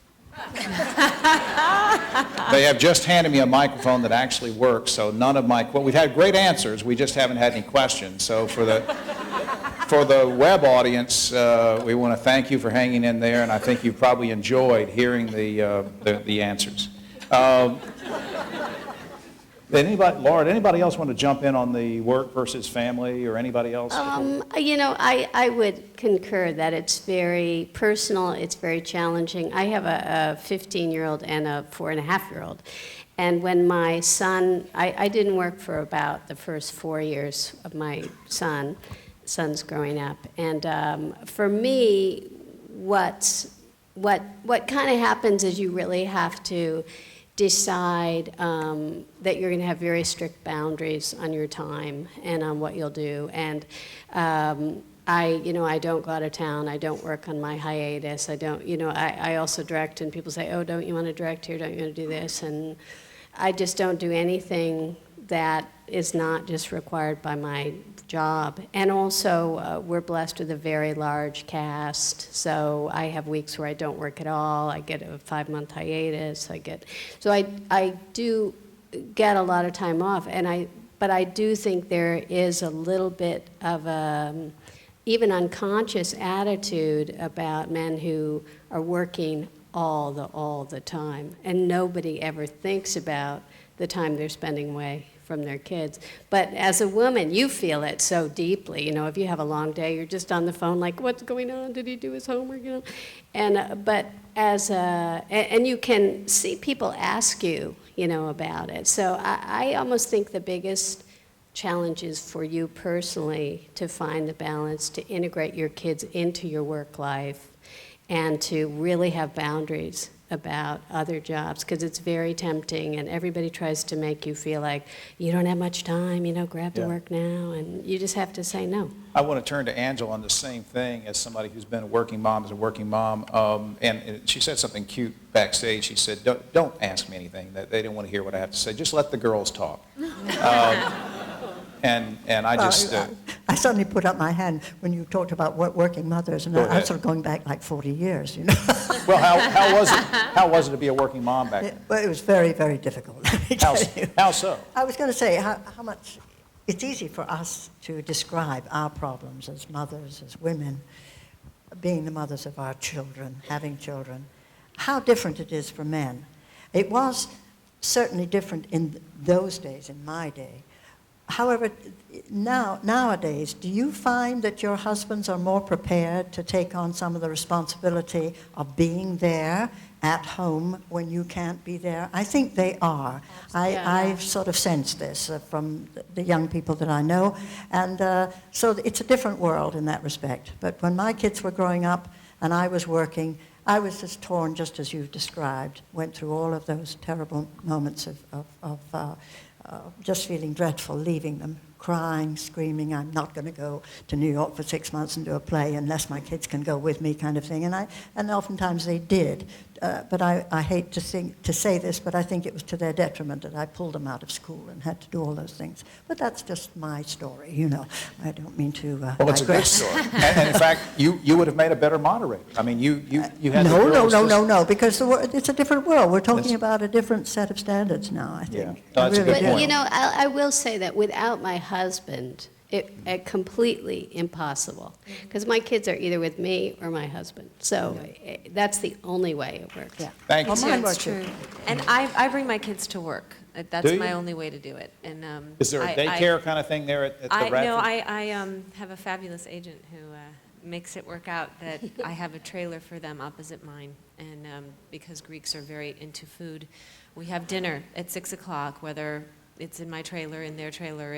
handed me a microphone that actually works, so none of my, well, we've had great answers, we just haven't had any questions. So for the web audience, we want to thank you for hanging in there, and I think you've probably enjoyed hearing the answers. Laura, anybody else want to jump in on the work versus family, or anybody else? You know, I would concur that it's very personal, it's very challenging. I have a 15-year-old and a 4.5-year-old. And when my son, I didn't work for about the first 4 years of my son's growing up. And for me, what kind of happens is you really have to decide that you're going to have very strict boundaries on your time and on what you'll do. And I don't go out of town. I don't work on my hiatus. I also direct, and people say, oh, don't you want to direct here? Don't you want to do this? And I just don't do anything that is not just required by my job. And also, we're blessed with a very large cast, so I have weeks where I don't work at all. I get a 5-month hiatus. So I do get a lot of time off, but I do think there is a little bit of a even unconscious attitude about men who are working all the time, and nobody ever thinks about the time they're spending away from their kids. But as a woman, you feel it so deeply. You know, if you have a long day, you're just on the phone like, what's going on? Did he do his homework? You know, and you can see people ask you, you know, about it. So I almost think the biggest challenge is for you personally to find the balance, to integrate your kids into your work life, and to really have boundaries about other jobs, because it's very tempting, and everybody tries to make you feel like you don't have much time, you know, grab the work now, and you just have to say no. I want to turn to Angela on the same thing as somebody who's been a working mom, and she said something cute backstage. She said, don't ask me anything. That they didn't want to hear what I have to say. Just let the girls talk. And I just... I suddenly put up my hand when you talked about working mothers, and I'm sort of going back like 40 years, you know. Well, how was it to be a working mom back then? Well, it was very, very difficult. How so? I was going to say how much it's easy for us to describe our problems as mothers, as women, being the mothers of our children, having children, how different it is for men. It was certainly different in those days, in my day. However, nowadays, do you find that your husbands are more prepared to take on some of the responsibility of being there at home when you can't be there? I think they are. I sort of sense this from the young people that I know. And so it's a different world in that respect. But when my kids were growing up and I was working, I was just torn, just as you've described, went through all of those terrible moments of just feeling dreadful, leaving them, crying, screaming, I'm not going to go to New York for 6 months and do a play unless my kids can go with me, kind of thing. And oftentimes they did. But I hate to say this, but I think it was to their detriment that I pulled them out of school and had to do all those things. But that's just my story, you know. I don't mean to Well, it's a good story. And in fact, you would have made a better moderator. I mean, you had No, because it's a different world. We're talking about a different set of standards now, I think. Yeah. That's a good But, point. you know, I will say that without my husband, it completely impossible. Because my kids are either with me or my husband. So that's the only way it works. Yeah. Thank you. Well, mine It's was too. true. And I bring my kids to work. That's Do you? my only way to do it. And Is there a daycare kind of thing there at the Radford? No, I have a fabulous agent who makes it work out that I have a trailer for them opposite mine. And because Greeks are very into food, we have dinner at 6 o'clock, whether it's in my trailer, in their trailer,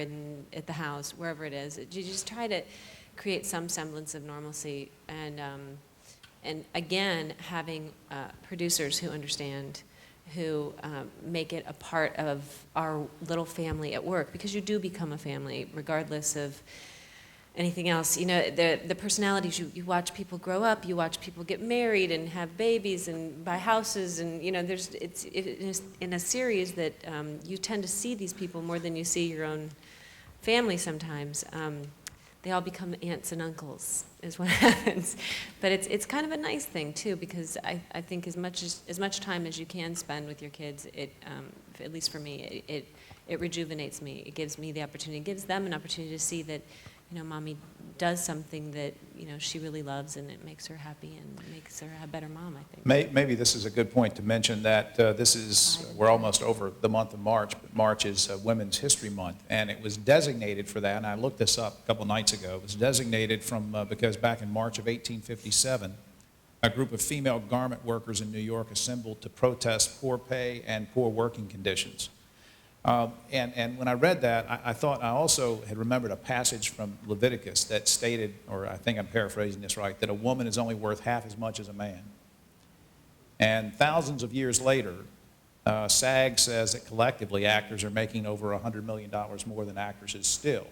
at the house, wherever it is. You just try to create some semblance of normalcy. And again, having producers who understand, who make it a part of our little family at work, because you do become a family regardless of anything else. You know, the personalities, you watch people grow up, you watch people get married and have babies and buy houses, and you know, it's in a series that you tend to see these people more than you see your own family sometimes. They all become aunts and uncles is what happens. But it's kind of a nice thing too, because I think as much time as you can spend with your kids, at least for me, it rejuvenates me. It gives me the opportunity, it gives them an opportunity to see that, you know, mommy does something that, you know, she really loves, and it makes her happy and makes her a better mom, I think. Maybe this is a good point to mention that we're almost over the month of March, but March is Women's History Month, and it was designated for that, and I looked this up a couple nights ago. It was designated because back in March of 1857, a group of female garment workers in New York assembled to protest poor pay and poor working conditions. And when I read that, I thought I also had remembered a passage from Leviticus that stated, or I think I'm paraphrasing this right, that a woman is only worth half as much as a man. And thousands of years later, SAG says that collectively actors are making over $100 million more than actresses still.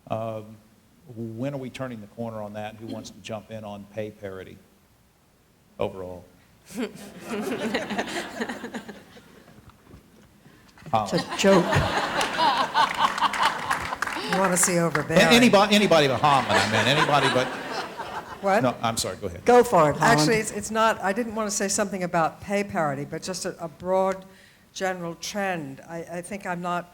When are we turning the corner on that? Who wants to jump in on pay parity overall? It's a joke. You want to see overbearing. Anybody but Holland, I mean, anybody but... What? No, I'm sorry, go ahead. Go for it, Holland. Actually, it's not, I didn't want to say something about pay parity, but just a broad general trend. I think I'm not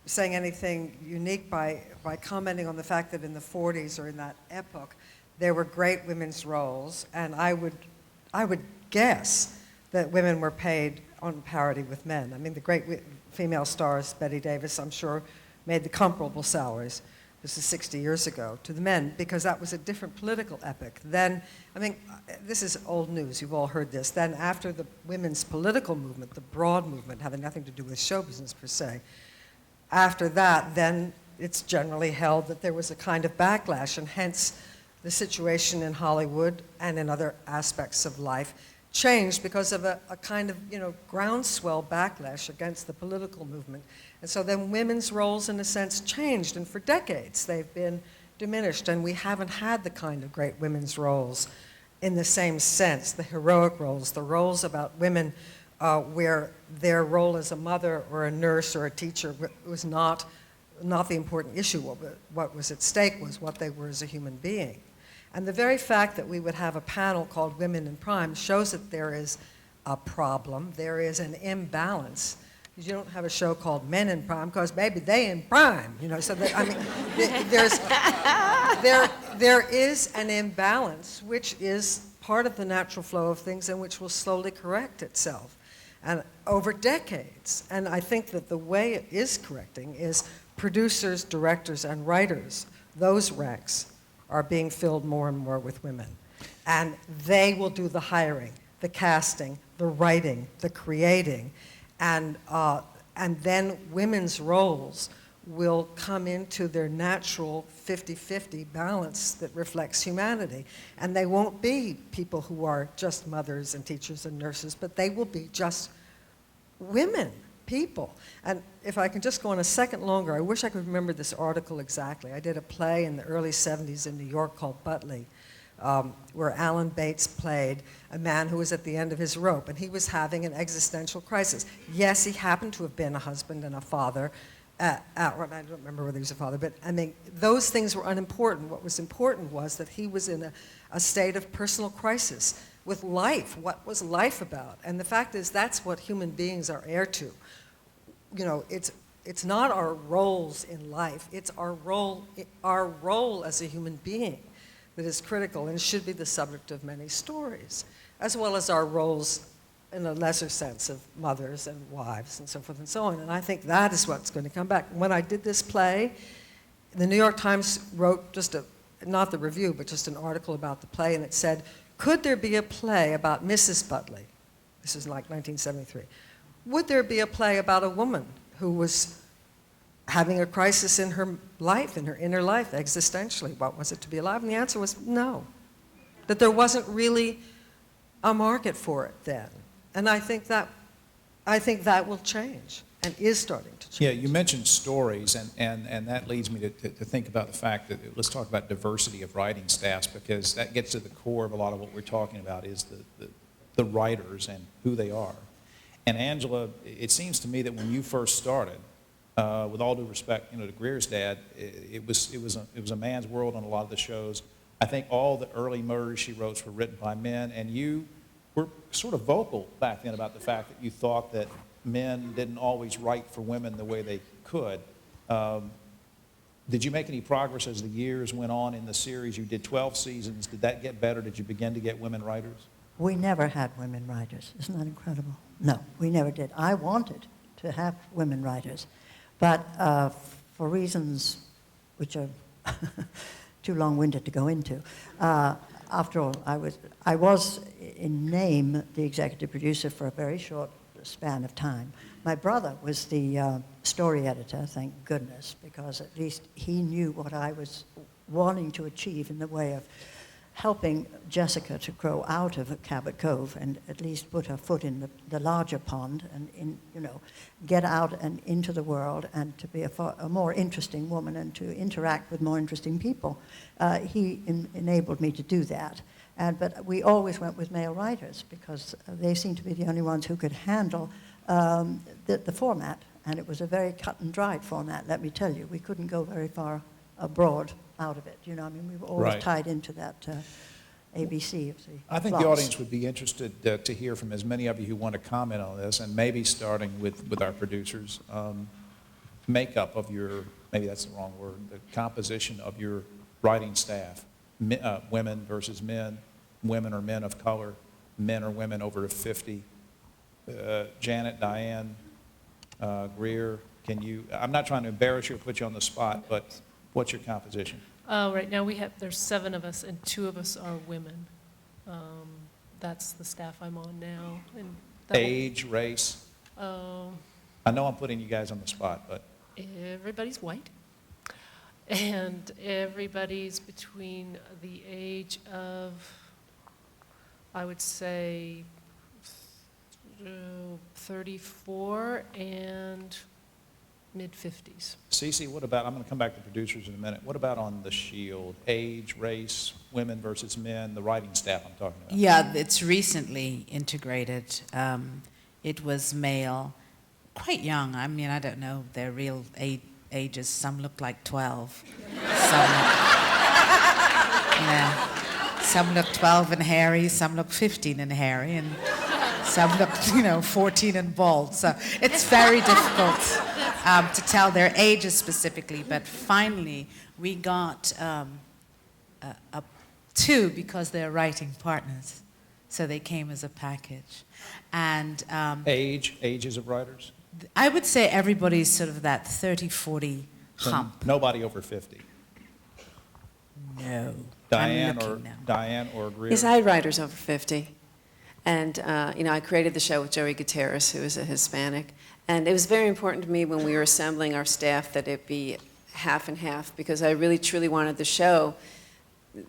saying anything unique by commenting on the fact that in the 40s or in that epoch, there were great women's roles, and I would guess that women were paid on parity with men. I mean, the great female stars, Bette Davis, I'm sure, made the comparable salaries. This is 60 years ago, to the men, because that was a different political epoch. Then, I mean, this is old news, you've all heard this. Then after the women's political movement, the broad movement, having nothing to do with show business per se, after that, then it's generally held that there was a kind of backlash, and hence the situation in Hollywood and in other aspects of life changed because of a kind of, you know, groundswell backlash against the political movement. And so then women's roles, in a sense, changed, and for decades they've been diminished, and we haven't had the kind of great women's roles in the same sense, the heroic roles, the roles about women where their role as a mother or a nurse or a teacher was not the important issue. What was at stake was what they were as a human being. And the very fact that we would have a panel called Women in Prime shows that there is a problem, there is an imbalance. You don't have a show called Men in Prime because maybe they in prime, you know. So that, I mean, there is an imbalance, which is part of the natural flow of things and which will slowly correct itself. and over decades. And I think that the way it is correcting is producers, directors, and writers, those ranks are being filled more and more with women. And they will do the hiring, the casting, the writing, the creating, and then women's roles will come into their natural 50-50 balance that reflects humanity. And they won't be people who are just mothers and teachers and nurses, but they will be just women, people. And if I can just go on a second longer, I wish I could remember this article exactly. I did a play in the early 70s in New York called Butley, where Alan Bates played a man who was at the end of his rope, and he was having an existential crisis. Yes, he happened to have been a husband and a father, I don't remember whether he was a father, but I mean, those things were unimportant. What was important was that he was in a state of personal crisis with life. What was life about? And the fact is, that's what human beings are heir to. You know, it's not our roles in life, it's our role as a human being that is critical and should be the subject of many stories, as well as our roles in a lesser sense of mothers and wives and so forth and so on. And I think that is what's going to come back. When I did this play, the New York Times wrote just not the review, but just an article about the play, and it said, could there be a play about Mrs. Butley? This is like 1973. Would there be a play about a woman who was having a crisis in her life, in her inner life, existentially? What was it to be alive? And the answer was no, that there wasn't really a market for it then. And I think that will change and is starting to change. Yeah, you mentioned stories, and that leads me to think about the fact that, let's talk about diversity of writing staffs, because that gets to the core of a lot of what we're talking about is the writers and who they are. And Angela, it seems to me that when you first started, with all due respect, you know, to Greer's dad, it was a man's world on a lot of the shows. I think all the early Murders, She Wrote were written by men, and you were sort of vocal back then about the fact that you thought that men didn't always write for women the way they could. Did you make any progress as the years went on in the series? You did 12 seasons. Did that get better? Did you begin to get women writers? We never had women writers. Isn't that incredible? No, we never did. I wanted to have women writers, but for reasons which are too long-winded to go into, after all, I was in name the executive producer for a very short span of time. My brother was the story editor, thank goodness, because at least he knew what I was wanting to achieve in the way of helping Jessica to grow out of Cabot Cove and at least put her foot in the larger pond and get out and into the world and to be a more interesting woman and to interact with more interesting people. He enabled me to do that. But we always went with male writers because they seemed to be the only ones who could handle the format. And it was a very cut and dried format, let me tell you. We couldn't go very far abroad out of it. You know, I mean, we were always tied into that ABC of the I think plots. the audience would be interested to hear from as many of you who want to comment on this, and maybe starting with our producers, makeup of your, maybe that's the wrong word, the composition of your writing staff. Women versus men, women or men of color, men or women over 50. Janet, Diane, Greer, can you, I'm not trying to embarrass you or put you on the spot, but what's your composition? Right now there's 7 of us and 2 of us are women. That's the staff I'm on now. And Age, race? I know I'm putting you guys on the spot, but. Everybody's white. And everybody's between the age of, I would say, 34 and mid-50s. Cece, what about, I'm going to come back to producers in a minute. What about on the Shield? Age, race, women versus men, the writing staff I'm talking about? Yeah, it's recently integrated. It was male, quite young. I mean, I don't know their real ages. Some look like 12. Some look 12 and hairy, some look 15 and hairy, and some look, 14 and bald. So it's very difficult to tell their ages specifically. But finally, we got 2 because they're writing partners. so they came as a package. And Ages of writers? I would say everybody's sort of that 30, 40 So hump. nobody over 50? No. Diane I'm or looking now. Diane or Greer? Yes, I had writers over 50. And, I created the show with Joey Gutierrez, who is a Hispanic. And it was very important to me when we were assembling our staff that it be half and half, because I really truly wanted the show,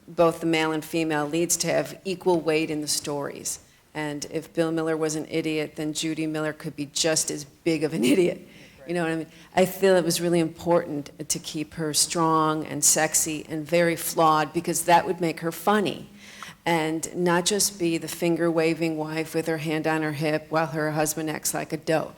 both the male and female leads, to have equal weight in the stories. And if Bill Miller was an idiot, then Judy Miller could be just as big of an idiot. You know what I mean? I feel it was really important to keep her strong and sexy and very flawed, because that would make her funny. And not just be the finger-waving wife with her hand on her hip while her husband acts like a dope.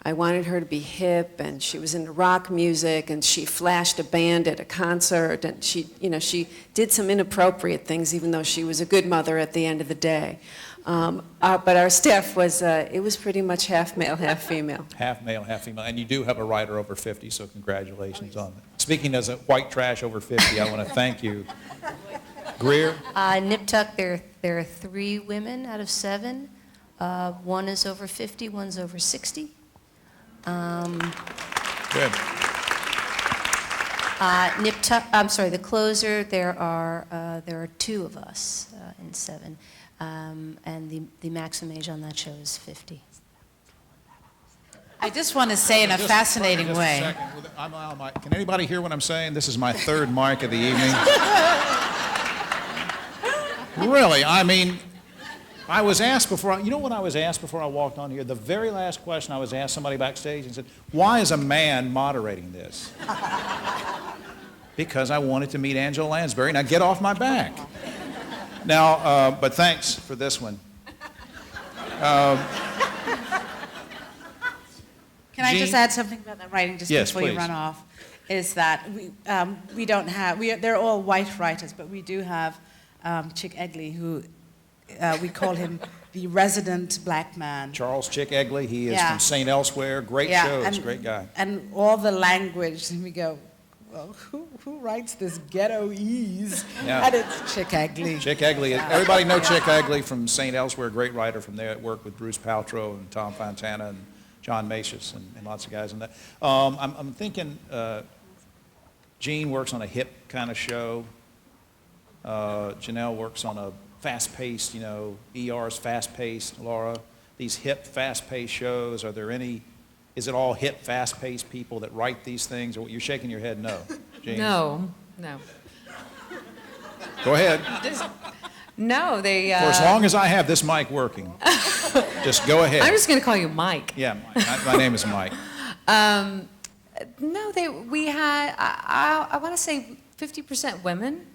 I wanted her to be hip, and she was into rock music, and she flashed a band at a concert, and she did some inappropriate things, even though she was a good mother at the end of the day. But our staff was, it was pretty much half male, half female. Half male, half female. And you do have a writer over 50, so congratulations on that. Speaking as a white trash over 50, I want to thank you. Greer? Nip Tuck, there are 3 women out of 7. One is over 50, one's over 60. Good. Nip Tuck, I'm sorry, the closer, there are 2 of us in 7. And the maximum age on that show is 50. I just want to say in a fascinating just way. A second. Can anybody hear what I'm saying? This is my 3rd mic of the evening. Really, I mean, I was asked before, you know what I was asked before I walked on here? The very last question I was asked, somebody backstage and said, why is a man moderating this? Because I wanted to meet Angela Lansbury. Now get off my back. Now, but thanks for this one. Can I just Jeanne? add something about that writing just Yes, before please. you run off? Is that we don't have, they're all white writers, but we do have Chick Egley, who we call him the resident black man. Charles Chick Egley, he is Yeah. from St. Elsewhere. Great Yeah, shows, and- great guy. And all the language, and we go, well, who writes this ghetto-ese? Yeah. And it's Chick Egley. Chick Egley, everybody know Chick Egley from St. Elsewhere, great writer from there, worked with Bruce Paltrow and Tom Fontana and John Macius and lots of guys in that. I'm thinking Jeanne works on a hip kind of show. Janel works on a fast-paced, ER's fast-paced, Laura. These hip, fast-paced shows, are there any, is it all hip, fast-paced people that write these things? Or you're shaking your head no, Jeanne? No. Go ahead. No, they... For as long as I have this mic working, just go ahead. I'm just going to call you Mike. Yeah, Mike. My name is Mike. No, we had, I want to say 50% women.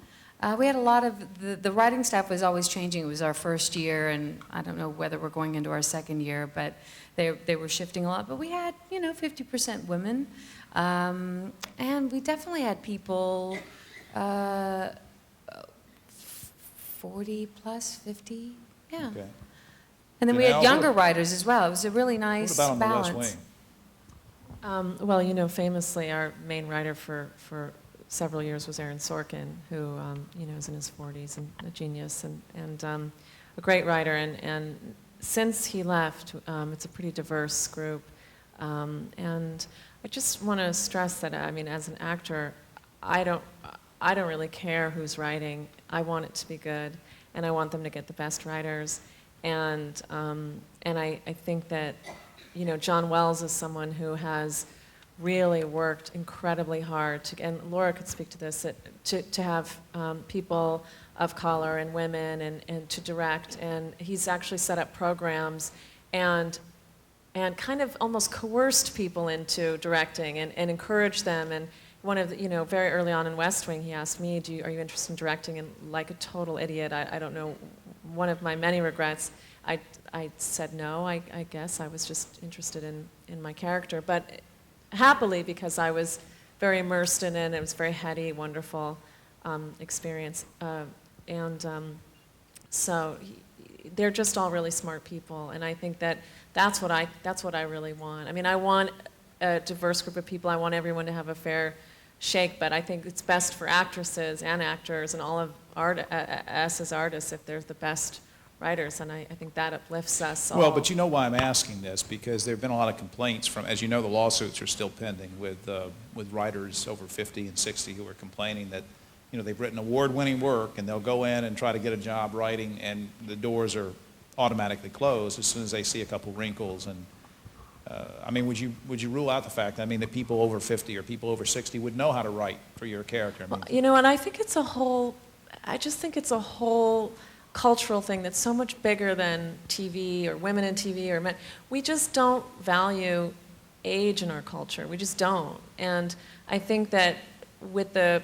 We had a lot of, the writing staff was always changing. It was our first year, and I don't know whether we're going into our second year, but they were shifting a lot. But we had, 50% women. And we definitely had people 40 plus, 50, yeah. Okay. And then we Janelle, had younger writers as well. It was a really nice What about on the balance. West Wing? Well, famously, our main writer for several years was Aaron Sorkin, who, is in his 40s and a genius and a great writer. And since he left, it's a pretty diverse group. And I just want to stress that, as an actor, I don't really care who's writing. I want it to be good, and I want them to get the best writers. And I think that, John Wells is someone who has really worked incredibly hard to, and Laura could speak to this, to have people of color and women and to direct. And he's actually set up programs and kind of almost coerced people into directing and encouraged them. And one of the, very early on in West Wing, he asked me, are you interested in directing? And like a total idiot, I don't know, one of my many regrets, I said no. I guess I was just interested in my character. But happily, because I was very immersed in it, and it was a very heady, wonderful experience. So they're just all really smart people, and I think that's what I really want. I want a diverse group of people. I want everyone to have a fair shake, but I think it's best for actresses and actors and all of us as artists if they're the best writers, and I think that uplifts us all. Well, but you know why I'm asking this, because there have been a lot of complaints from, as you know, the lawsuits are still pending with writers over 50 and 60 who are complaining that, you know, they've written award-winning work and they'll go in and try to get a job writing and the doors are automatically closed as soon as they see a couple wrinkles. And I mean, would you rule out the fact, I mean, that people over 50 or people over 60 would know how to write for your character? I mean, Well, you know, and I think it's a whole, I just think it's a whole cultural thing that's so much bigger than TV or women in TV or men. We just don't value age in our culture. We just don't. And I think that with the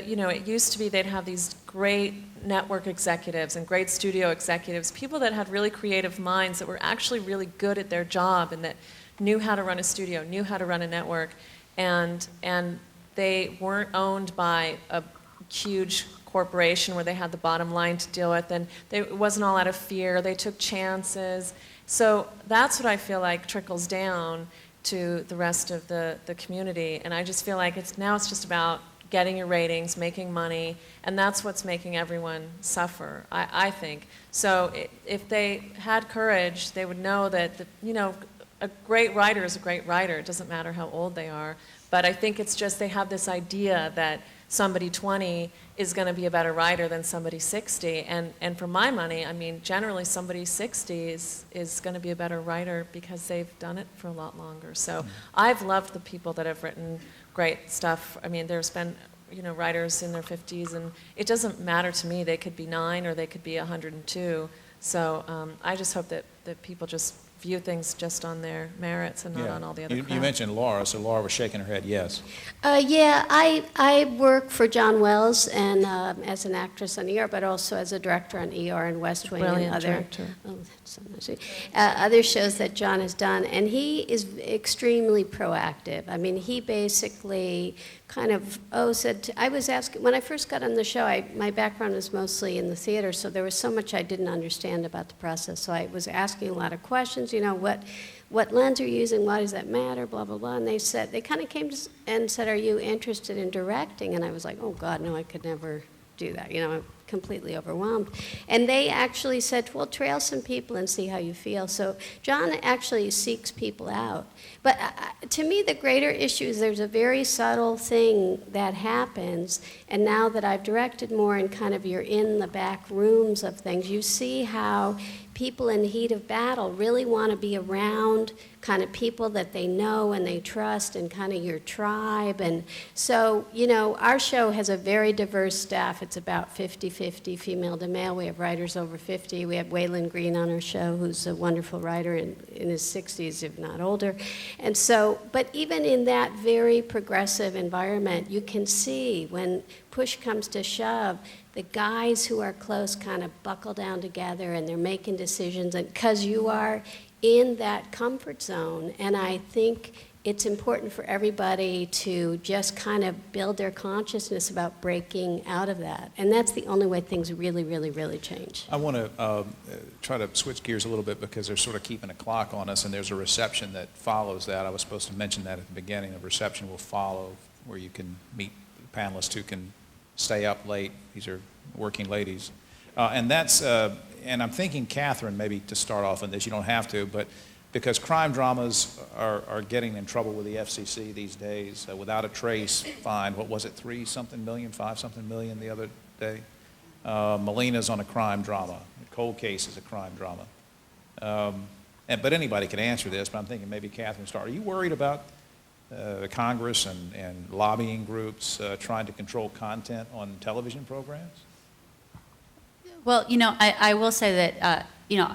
you know, it used to be they'd have these great network executives and great studio executives, people that had really creative minds that were actually really good at their job and that knew how to run a studio, knew how to run a network, and they weren't owned by a huge corporation where they had the bottom line to deal with, and it wasn't all out of fear. They took chances. So that's what I feel like trickles down to the rest of the community, and I just feel like now it's just about getting your ratings, making money, and that's what's making everyone suffer, I think. So if they had courage, they would know that, you know, a great writer is a great writer. It doesn't matter how old they are. But I think it's just they have this idea that somebody 20 is going to be a better writer than somebody 60. And for my money, I mean, generally somebody 60 is going to be a better writer because they've done it for a lot longer. So I've loved the people that have written great stuff. I mean, there's been, you know, writers in their 50s, and it doesn't matter to me. They could be 9 or they could be 102. So I just hope that people just view things just on their merits and not on all the other crap. You mentioned Laura, so Laura was shaking her head yes. Yeah, I work for John Wells and as an actress on ER, but also as a director on ER and West Wing and other, other shows that John has done. And he is extremely proactive. I mean, he basically kind of, I was asking, when I first got on the show, my background is mostly in the theater, so there was so much I didn't understand about the process. So I was asking a lot of questions, you know, what lens are you using, why does that matter, blah, blah, blah. And they kind of came and said, are you interested in directing? And I was like, oh God, no, I could never do that. You know, I'm completely overwhelmed. And they actually said, well, trail some people and see how you feel. So John actually seeks people out. But to me, the greater issue is there's a very subtle thing that happens, and now that I've directed more and kind of you're in the back rooms of things, you see how people in the heat of battle really want to be around kind of people that they know and they trust and kind of your tribe. And so, you know, our show has a very diverse staff. It's about 50-50 female to male. We have writers over 50. We have Waylon Green on our show, who's a wonderful writer in his 60s, if not older. And so, but even in that very progressive environment, you can see when push comes to shove, the guys who are close kind of buckle down together and they're making decisions, and because you are in that comfort zone. And I think it's important for everybody to just kind of build their consciousness about breaking out of that. And that's the only way things really, really, really change. I want to try to switch gears a little bit because they're sort of keeping a clock on us, and there's a reception that follows that. I was supposed to mention that at the beginning. A reception will follow where you can meet panelists who can stay up late. These are working ladies. And I'm thinking Kathryn, maybe to start off on this, you don't have to, but because crime dramas are getting in trouble with the FCC these days, Without a Trace fined, what was it, 3-something million, 5-something million the other day? Melina's on a crime drama. Cold Case is a crime drama. But anybody can answer this, but I'm thinking maybe Kathryn start. Are you worried about Congress and lobbying groups trying to control content on television programs? Well, you know, I will say that, you know,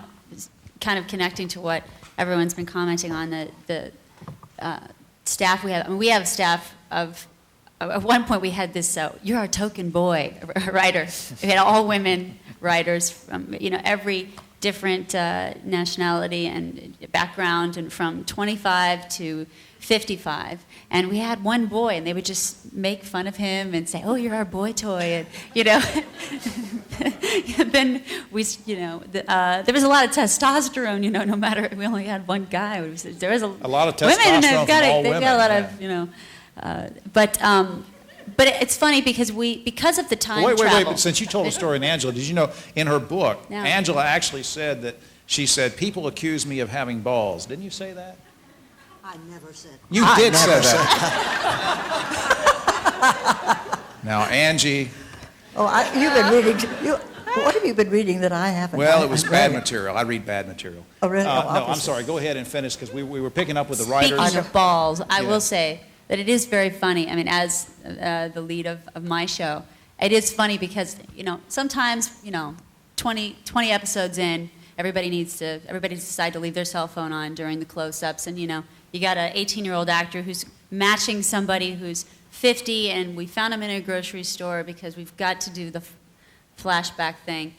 kind of connecting to what everyone's been commenting on, the staff we have. I mean, we have a staff of, at one point we had this, you're our token boy writer. We had all women writers from, you know, every different nationality and background, and from 25 to 55, and we had one boy, and they would just make fun of him and say, "Oh, you're our boy toy," and you know. Then we, you know, there was a lot of testosterone. You know, no matter, we only had one guy. There was a lot of testosterone women have got from all they've women. got a lot of, you know, but but it's funny because because of the time Wait, travel. but since you told a story in Angela, did you know in her book, No. Angela actually said that, she said, people accuse me of having balls. Didn't you say that? I never said. You did say that. Now, Angie, You've been reading. What have you been reading that I haven't? well, it was I've bad read it. material. I read bad material. Oh, really? No, I'm Obviously. sorry. Go ahead and finish, because we were picking up with the writers. Speaking of balls, I Yeah. will say that it is very funny. I mean, as the lead of my show, it is funny because, sometimes, 20 episodes in, everybody needs to decide to leave their cell phone on during the close-ups. And, you got an 18-year-old actor who's matching somebody who's 50, and we found him in a grocery store because we've got to do the flashback thing.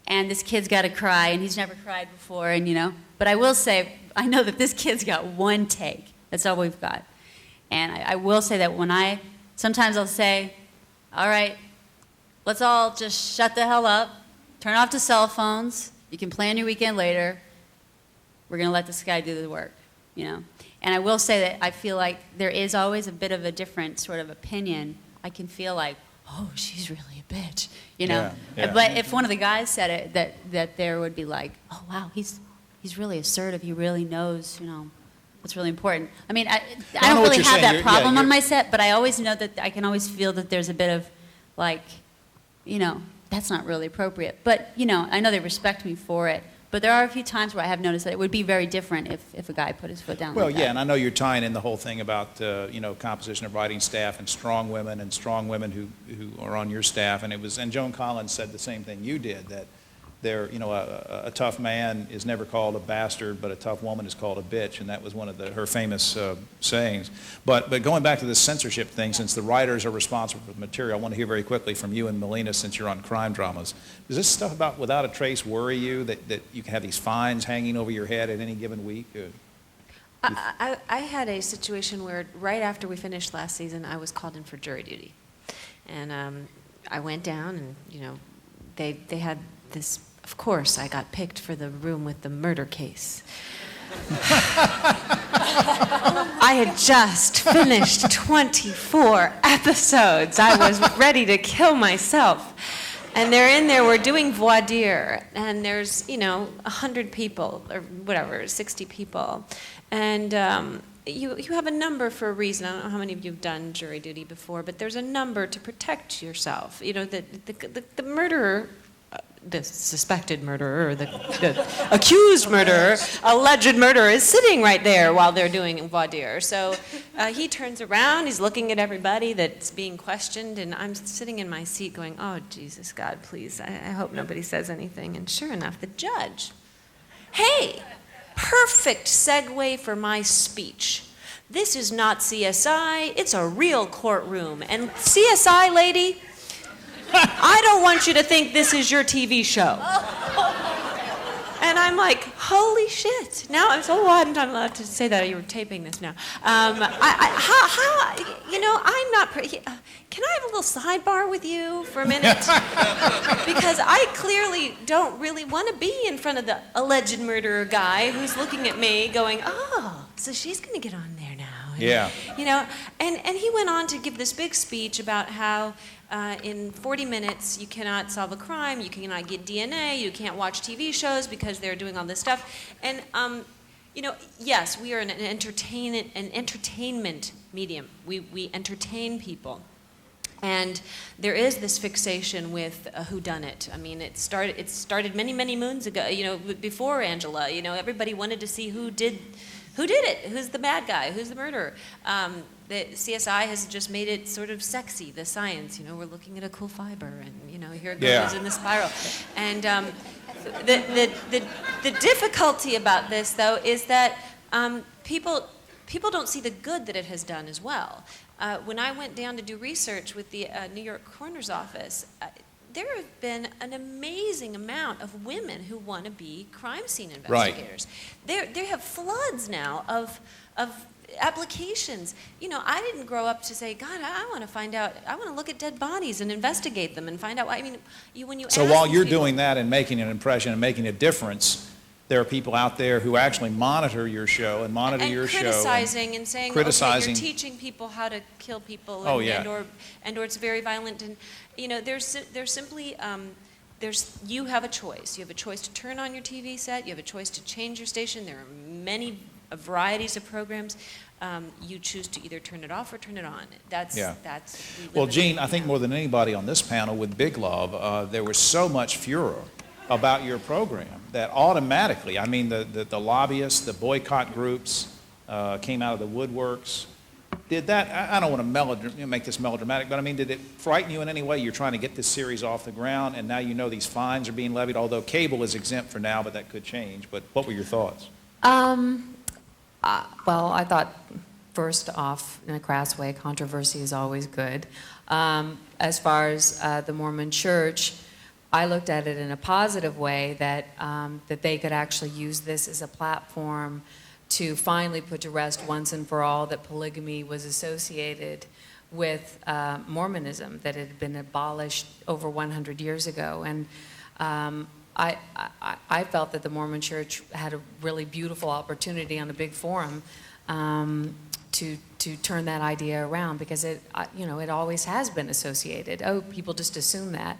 And this kid's got to cry, and he's never cried before, and But I will say, I know that this kid's got one take. That's all we've got. And I will say that sometimes I'll say, all right, let's all just shut the hell up, turn off the cell phones, you can plan your weekend later, we're going to let this guy do the work, And I will say that I feel like there is always a bit of a different sort of opinion. I can feel like, oh, she's really a bitch, Yeah. But if one of the guys said it, that there would be like, oh, wow, he's really assertive, he really knows, what's really important. I mean, I know don't what really you're have saying. that problem on my set, but I always know that I can always feel that there's a bit of like, that's not really appropriate. But, I know they respect me for it. But there are a few times where I have noticed that it would be very different if a guy put his foot down Well, like yeah, that. and I know you're tying in the whole thing about, composition of writing staff and strong women who are on your staff. And Joan Collins said the same thing you did, that a tough man is never called a bastard, but a tough woman is called a bitch, and that was one of her famous sayings. But going back to this censorship thing, since the writers are responsible for the material, I want to hear very quickly from you and Melina, since you're on crime dramas. Does this stuff about Without a Trace worry you, that you can have these fines hanging over your head at any given week? I had a situation where right after we finished last season, I was called in for jury duty. And I went down and, they had this, of course, I got picked for the room with the murder case. I had just finished 24 episodes. I was ready to kill myself. And they're in there, we're doing voir dire, and there's, 100 people, or whatever, 60 people. And you have a number for a reason. I don't know how many of you have done jury duty before, but there's a number to protect yourself. The murderer, the suspected murderer, or the accused murderer, alleged murderer, is sitting right there while they're doing voir dire. So he turns around, he's looking at everybody that's being questioned, and I'm sitting in my seat going, oh, Jesus, God, please, I hope nobody says anything. And sure enough, the judge, hey, perfect segue for my speech. This is not CSI, it's a real courtroom. And CSI lady, I don't want you to think this is your TV show. And I'm like, holy shit. Now I'm so I'm not allowed to say that. You were taping this now. I'm not, can I have a little sidebar with you for a minute? Because I clearly don't really want to be in front of the alleged murderer guy who's looking at me going, oh, so she's going to get on there now. Yeah. And he went on to give this big speech about how in 40 minutes you cannot solve a crime, you cannot get DNA, you can't watch TV shows because they're doing all this stuff. And yes, we are an entertainment medium. We entertain people. And there is this fixation with whodunit. I mean, it started many, many moons ago, before Angela. Everybody wanted to see who did it, who's the bad guy, who's the murderer. The CSI has just made it sort of sexy, the science. We're looking at a cool fiber, and here it goes in the spiral. And the difficulty about this, though, is that people don't see the good that it has done as well. When I went down to do research with the New York Coroner's Office, there have been an amazing amount of women who want to be crime scene investigators. Right. They have floods now of applications. I didn't grow up to say, God, I want to find out, I want to look at dead bodies and investigate them and find out. When you So while you're doing that and making an impression and making a difference, there are people out there who actually monitor your show and monitor and your show. Criticizing and saying, criticizing. okay, you're teaching people how to kill people, Oh, and, yeah. and or it's very violent. And, you know, there's simply, you have a choice. You have a choice to turn on your TV set. You have a choice to change your station. There are many varieties of programs. You choose to either turn it off or turn it on. That's. We live Well, in Jeanne, a- I think more than anybody on this panel with Big Love, there was so much furor about your program that automatically, I mean, the lobbyists, the boycott groups came out of the woodworks. Did that, I don't want to make this melodramatic, but I mean, did it frighten you in any way? You're trying to get this series off the ground, and now you know these fines are being levied, although cable is exempt for now, but that could change. But what were your thoughts? Well, I thought, first off, in a crass way, controversy is always good. As far as the Mormon Church, I looked at it in a positive way, that they could actually use this as a platform to finally put to rest once and for all that polygamy was associated with Mormonism, that it had been abolished over 100 years ago. And I felt that the Mormon Church had a really beautiful opportunity on a big forum to turn that idea around, because it always has been associated. Oh, people just assume that.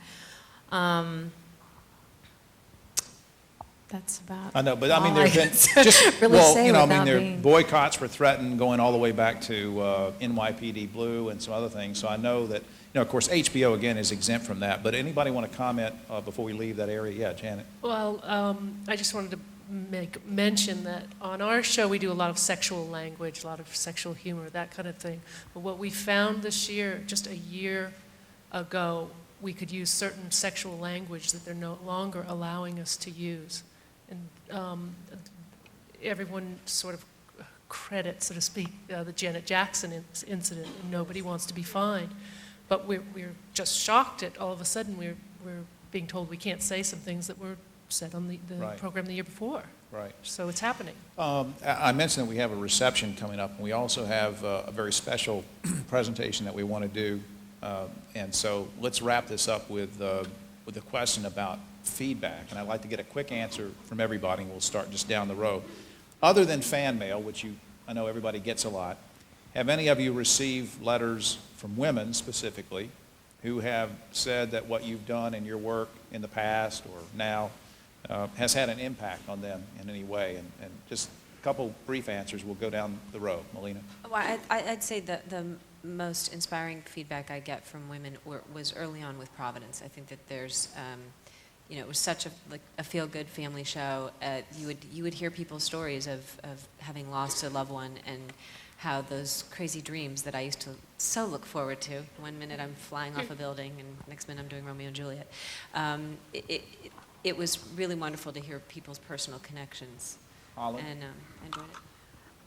That's about. I know, but I mean, all there's been can just really well, say I mean, without there being- boycotts were threatened going all the way back to NYPD Blue and some other things. So I know that, of course, HBO again is exempt from that. But anybody want to comment before we leave that area? Yeah, Janet. Well, I just wanted to mention that on our show we do a lot of sexual language, a lot of sexual humor, that kind of thing. But what we found this year, just a year ago, we could use certain sexual language that they're no longer allowing us to use. And everyone sort of credits, so to speak, the Janet Jackson incident, and nobody wants to be fined. But we're just shocked at all of a sudden we're being told we can't say some things that were said on the Right. program the year before. Right. So it's happening. I mentioned that we have a reception coming up, and we also have a very special presentation that we want to do. And so let's wrap this up with a question about feedback. And I'd like to get a quick answer from everybody, and we'll start just down the row. Other than fan mail, which I know everybody gets a lot, have any of you received letters from women specifically who have said that what you've done in your work in the past or now has had an impact on them in any way? And just a couple brief answers. We'll go down the row. Melina? Well, I'd say that the most inspiring feedback I get from women was early on with Providence. I think that there's, it was such a feel-good family show. You would hear people's stories of having lost a loved one, and how those crazy dreams that I used to so look forward to. One minute I'm flying off a building, and next minute I'm doing Romeo and Juliet. It was really wonderful to hear people's personal connections. Holland? And I enjoyed it.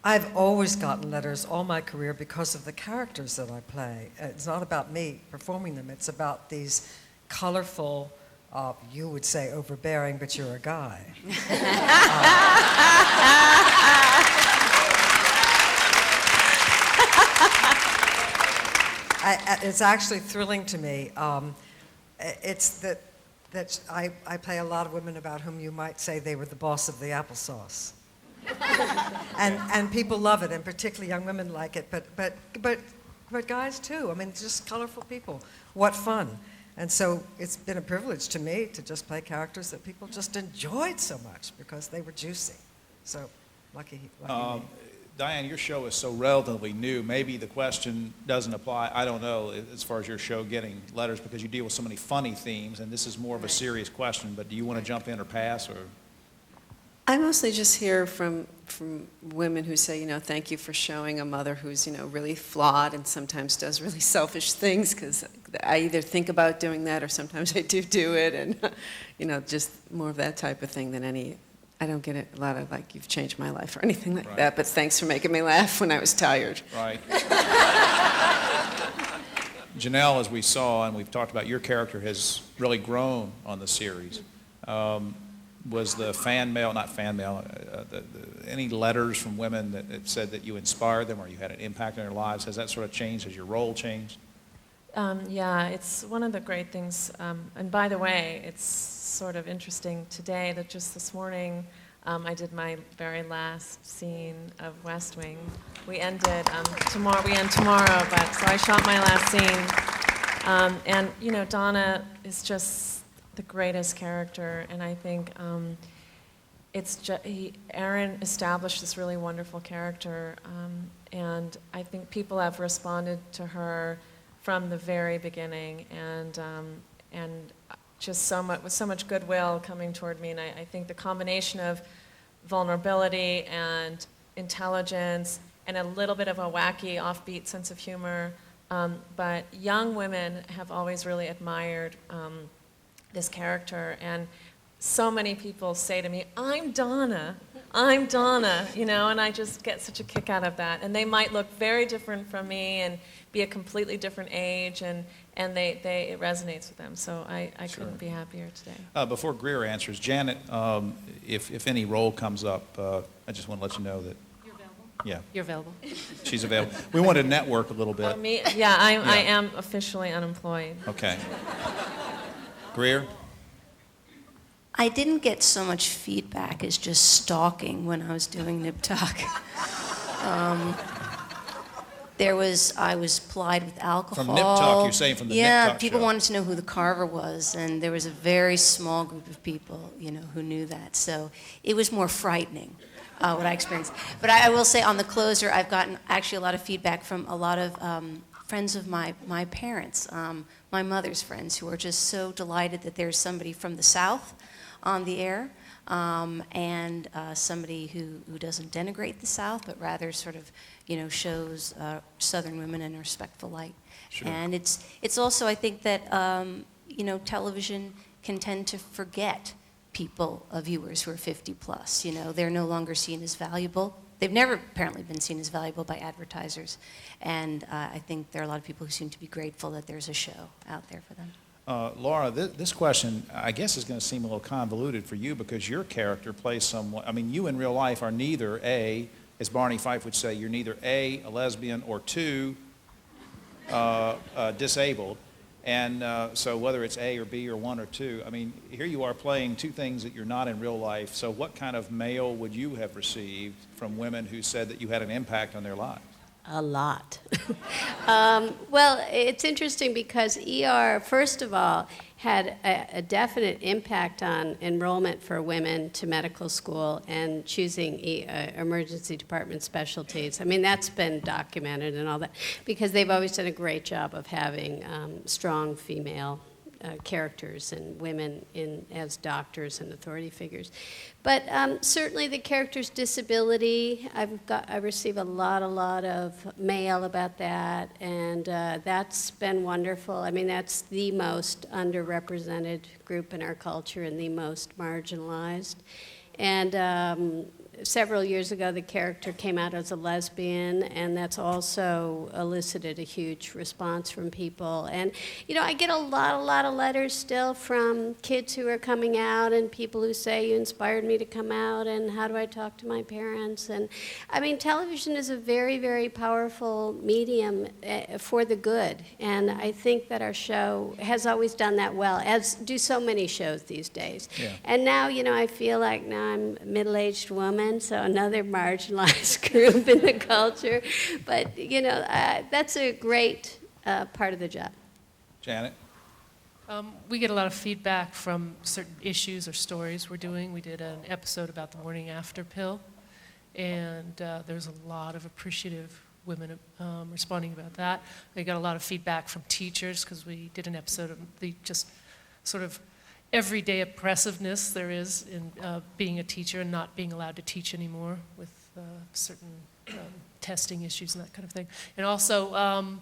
I've always gotten letters all my career because of the characters that I play. It's not about me performing them. It's about these colorful, you would say overbearing, but you're a guy. It's actually thrilling to me. It's that I play a lot of women about whom you might say they were the boss of the applesauce. And people love it, and particularly young women like it, but guys too. I mean, just colorful people. What fun. And so it's been a privilege to me to just play characters that people just enjoyed so much because they were juicy. So lucky me. Diane, your show is so relatively new. Maybe the question doesn't apply. I don't know as far as your show getting letters, because you deal with so many funny themes, and this is more of a serious question. But do you want to jump in or pass? Or I mostly just hear from women who say, thank you for showing a mother who's, really flawed and sometimes does really selfish things, because I either think about doing that or sometimes I do it, and, just more of that type of thing than any. I don't get a lot of, you've changed my life or anything like that, but thanks for making me laugh when I was tired. Right. Janel, as we saw, and we've talked about, your character has really grown on the series. Was the fan mail, not fan mail, any letters from women that said that you inspired them or you had an impact on their lives? Has that sort of changed? Has your role changed? Yeah, it's one of the great things. And by the way, it's sort of interesting today that just this morning I did my very last scene of West Wing. We ended tomorrow. We end tomorrow, but so I shot my last scene. And you know, Donna is just the greatest character, and I think Aaron established this really wonderful character, and I think people have responded to her from the very beginning, and just so much, with so much goodwill coming toward me, and I think the combination of vulnerability and intelligence and a little bit of a wacky, offbeat sense of humor, but young women have always really admired this character, and so many people say to me, I'm Donna, you know, and I just get such a kick out of that. And they might look very different from me and be a completely different age, and it resonates with them. So I Sure. couldn't be happier today. Before Greer answers, Janet, if any role comes up, I just want to let you know that. You're available? Yeah, You're available. she's available. We want to network a little bit. Me? Yeah, I Yeah. am officially unemployed. Okay. Greer? I didn't get so much feedback as just stalking when I was doing Nip Tuck. I was plied with alcohol. From Nip Tuck, you're saying from the Nip Yeah, Tuck people show. wanted to know who the carver was, and there was a very small group of people, you know, who knew that. So it was more frightening, what I experienced. But I will say on the closer, I've gotten actually a lot of feedback from a lot of friends of my parents, my mother's friends, who are just so delighted that there's somebody from the South on the air, and somebody who doesn't denigrate the South, but rather sort of, you know, shows Southern women in a respectful light. Sure. And it's also, I think that, you know, television can tend to forget people, viewers who are 50 plus. You know, they're no longer seen as valuable. They've never apparently been seen as valuable by advertisers. And I think there are a lot of people who seem to be grateful that there's a show out there for them. Laura, this question, I guess, is going to seem a little convoluted for you because your character plays someone. I mean, you in real life are neither A, as Barney Fife would say, you're neither A, a lesbian, or two, disabled. And so whether it's A or B or one or two, I mean, here you are playing two things that you're not in real life. So what kind of mail would you have received from women who said that you had an impact on their lives? A lot. Well, it's interesting because ER, first of all, had a definite impact on enrollment for women to medical school and choosing emergency department specialties. I mean, that's been documented and all that because they've always done a great job of having strong female characters and women as doctors and authority figures. But certainly the character's disability, I receive a lot of mail about that, and that's been wonderful. I mean, that's the most underrepresented group in our culture and the most marginalized. And several years ago, the character came out as a lesbian, and that's also elicited a huge response from people. And, you know, I get a lot of letters still from kids who are coming out and people who say, you inspired me to come out, and how do I talk to my parents? And, I mean, television is a very, very powerful medium for the good. And I think that our show has always done that well, as do so many shows these days. Yeah. And now, you know, I feel like now I'm a middle-aged woman, so another marginalized group in the culture. But, you know, that's a great part of the job. Janet? We get a lot of feedback from certain issues or stories we're doing. We did an episode about the morning after pill, and there's a lot of appreciative women responding about that. We got a lot of feedback from teachers because we did an episode of the just sort of everyday oppressiveness there is in being a teacher and not being allowed to teach anymore with certain testing issues and that kind of thing. And also,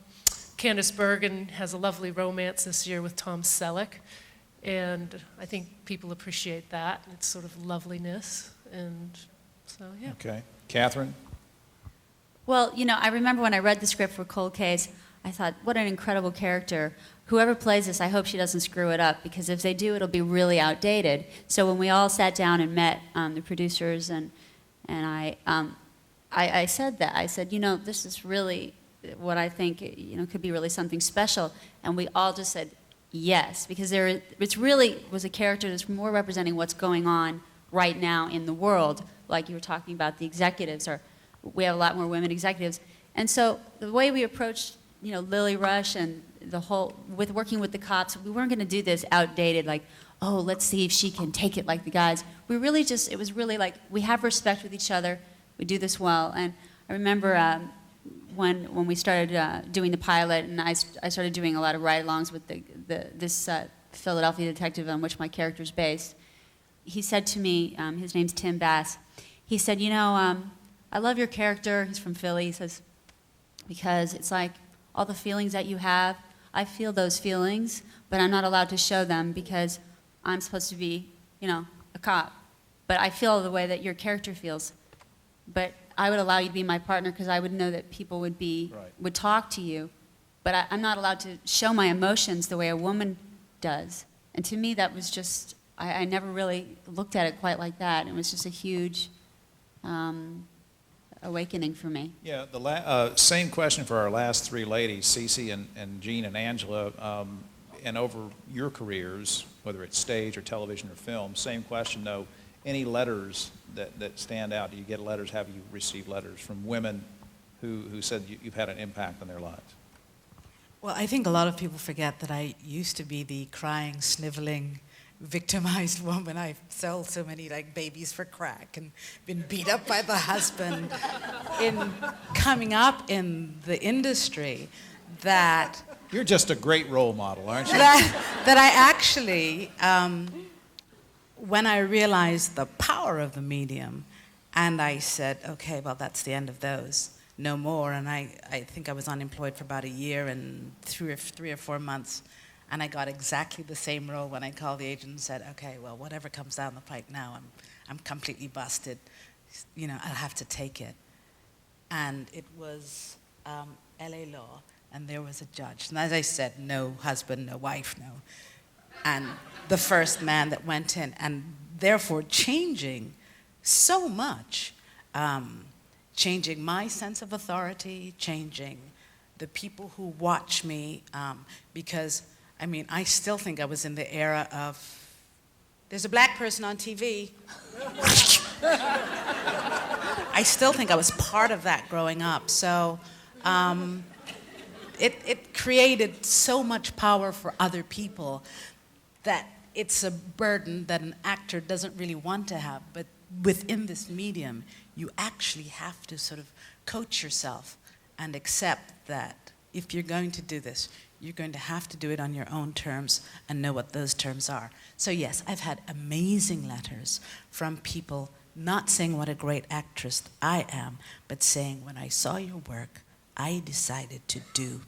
Candace Bergen has a lovely romance this year with Tom Selleck, and I think people appreciate that. It's sort of loveliness, and so, yeah. Okay. Kathryn? Well, you know, I remember when I read the script for Cold Case, I thought, what an incredible character. Whoever plays this, I hope she doesn't screw it up, because if they do, it'll be really outdated. So when we all sat down and met the producers and I said that. I said, you know, this is really what I think, you know, could be really something special. And we all just said yes, because it's really was a character that's more representing what's going on right now in the world. Like you were talking about the executives, or we have a lot more women executives. And so the way we approached, Lily Rush and the whole, with working with the cops, we weren't going to do this outdated, like, oh, let's see if she can take it like the guys. We really just, it was really like, we have respect with each other, we do this well. And I remember when we started doing the pilot, and I started doing a lot of ride-alongs with this Philadelphia detective on which my character's based. He said to me, his name's Tim Bass, he said, I love your character, he's from Philly, he says, because it's like all the feelings that you have, I feel those feelings, but I'm not allowed to show them because I'm supposed to be, a cop. But I feel the way that your character feels. But I would allow you to be my partner because I would know that people would would talk to you. But I'm not allowed to show my emotions the way a woman does. And to me, that was just, I never really looked at it quite like that. It was just a huge awakening for me. Yeah, the same question for our last three ladies, Cece and Jeanne and Angela. And over your careers, whether it's stage or television or film, same question though, any letters that stand out? Do you get letters, have you received letters from women who said you've had an impact on their lives? Well, I think a lot of people forget that I used to be the crying, sniveling, victimized woman. I've sold so many babies for crack and been beat up by the husband in coming up in the industry that... You're just a great role model, aren't you? that I actually, when I realized the power of the medium, and I said, okay, well, that's the end of those. No more. And I think I was unemployed for about a year and 3 or 4 months. And I got exactly the same role when I called the agent and said, okay, well, whatever comes down the pipe now, I'm completely busted. I'll have to take it. And it was LA law, and there was a judge. And as I said, no husband, no wife, no. And the first man that went in, and therefore changing so much, changing my sense of authority, changing the people who watch me, because, I still think I was in the era of, there's a black person on TV. I still think I was part of that growing up. So it created so much power for other people that it's a burden that an actor doesn't really want to have. But within this medium, you actually have to sort of coach yourself and accept that if you're going to do this, you're going to have to do it on your own terms and know what those terms are. So yes, I've had amazing letters from people not saying what a great actress I am, but saying when I saw your work, I decided to do ...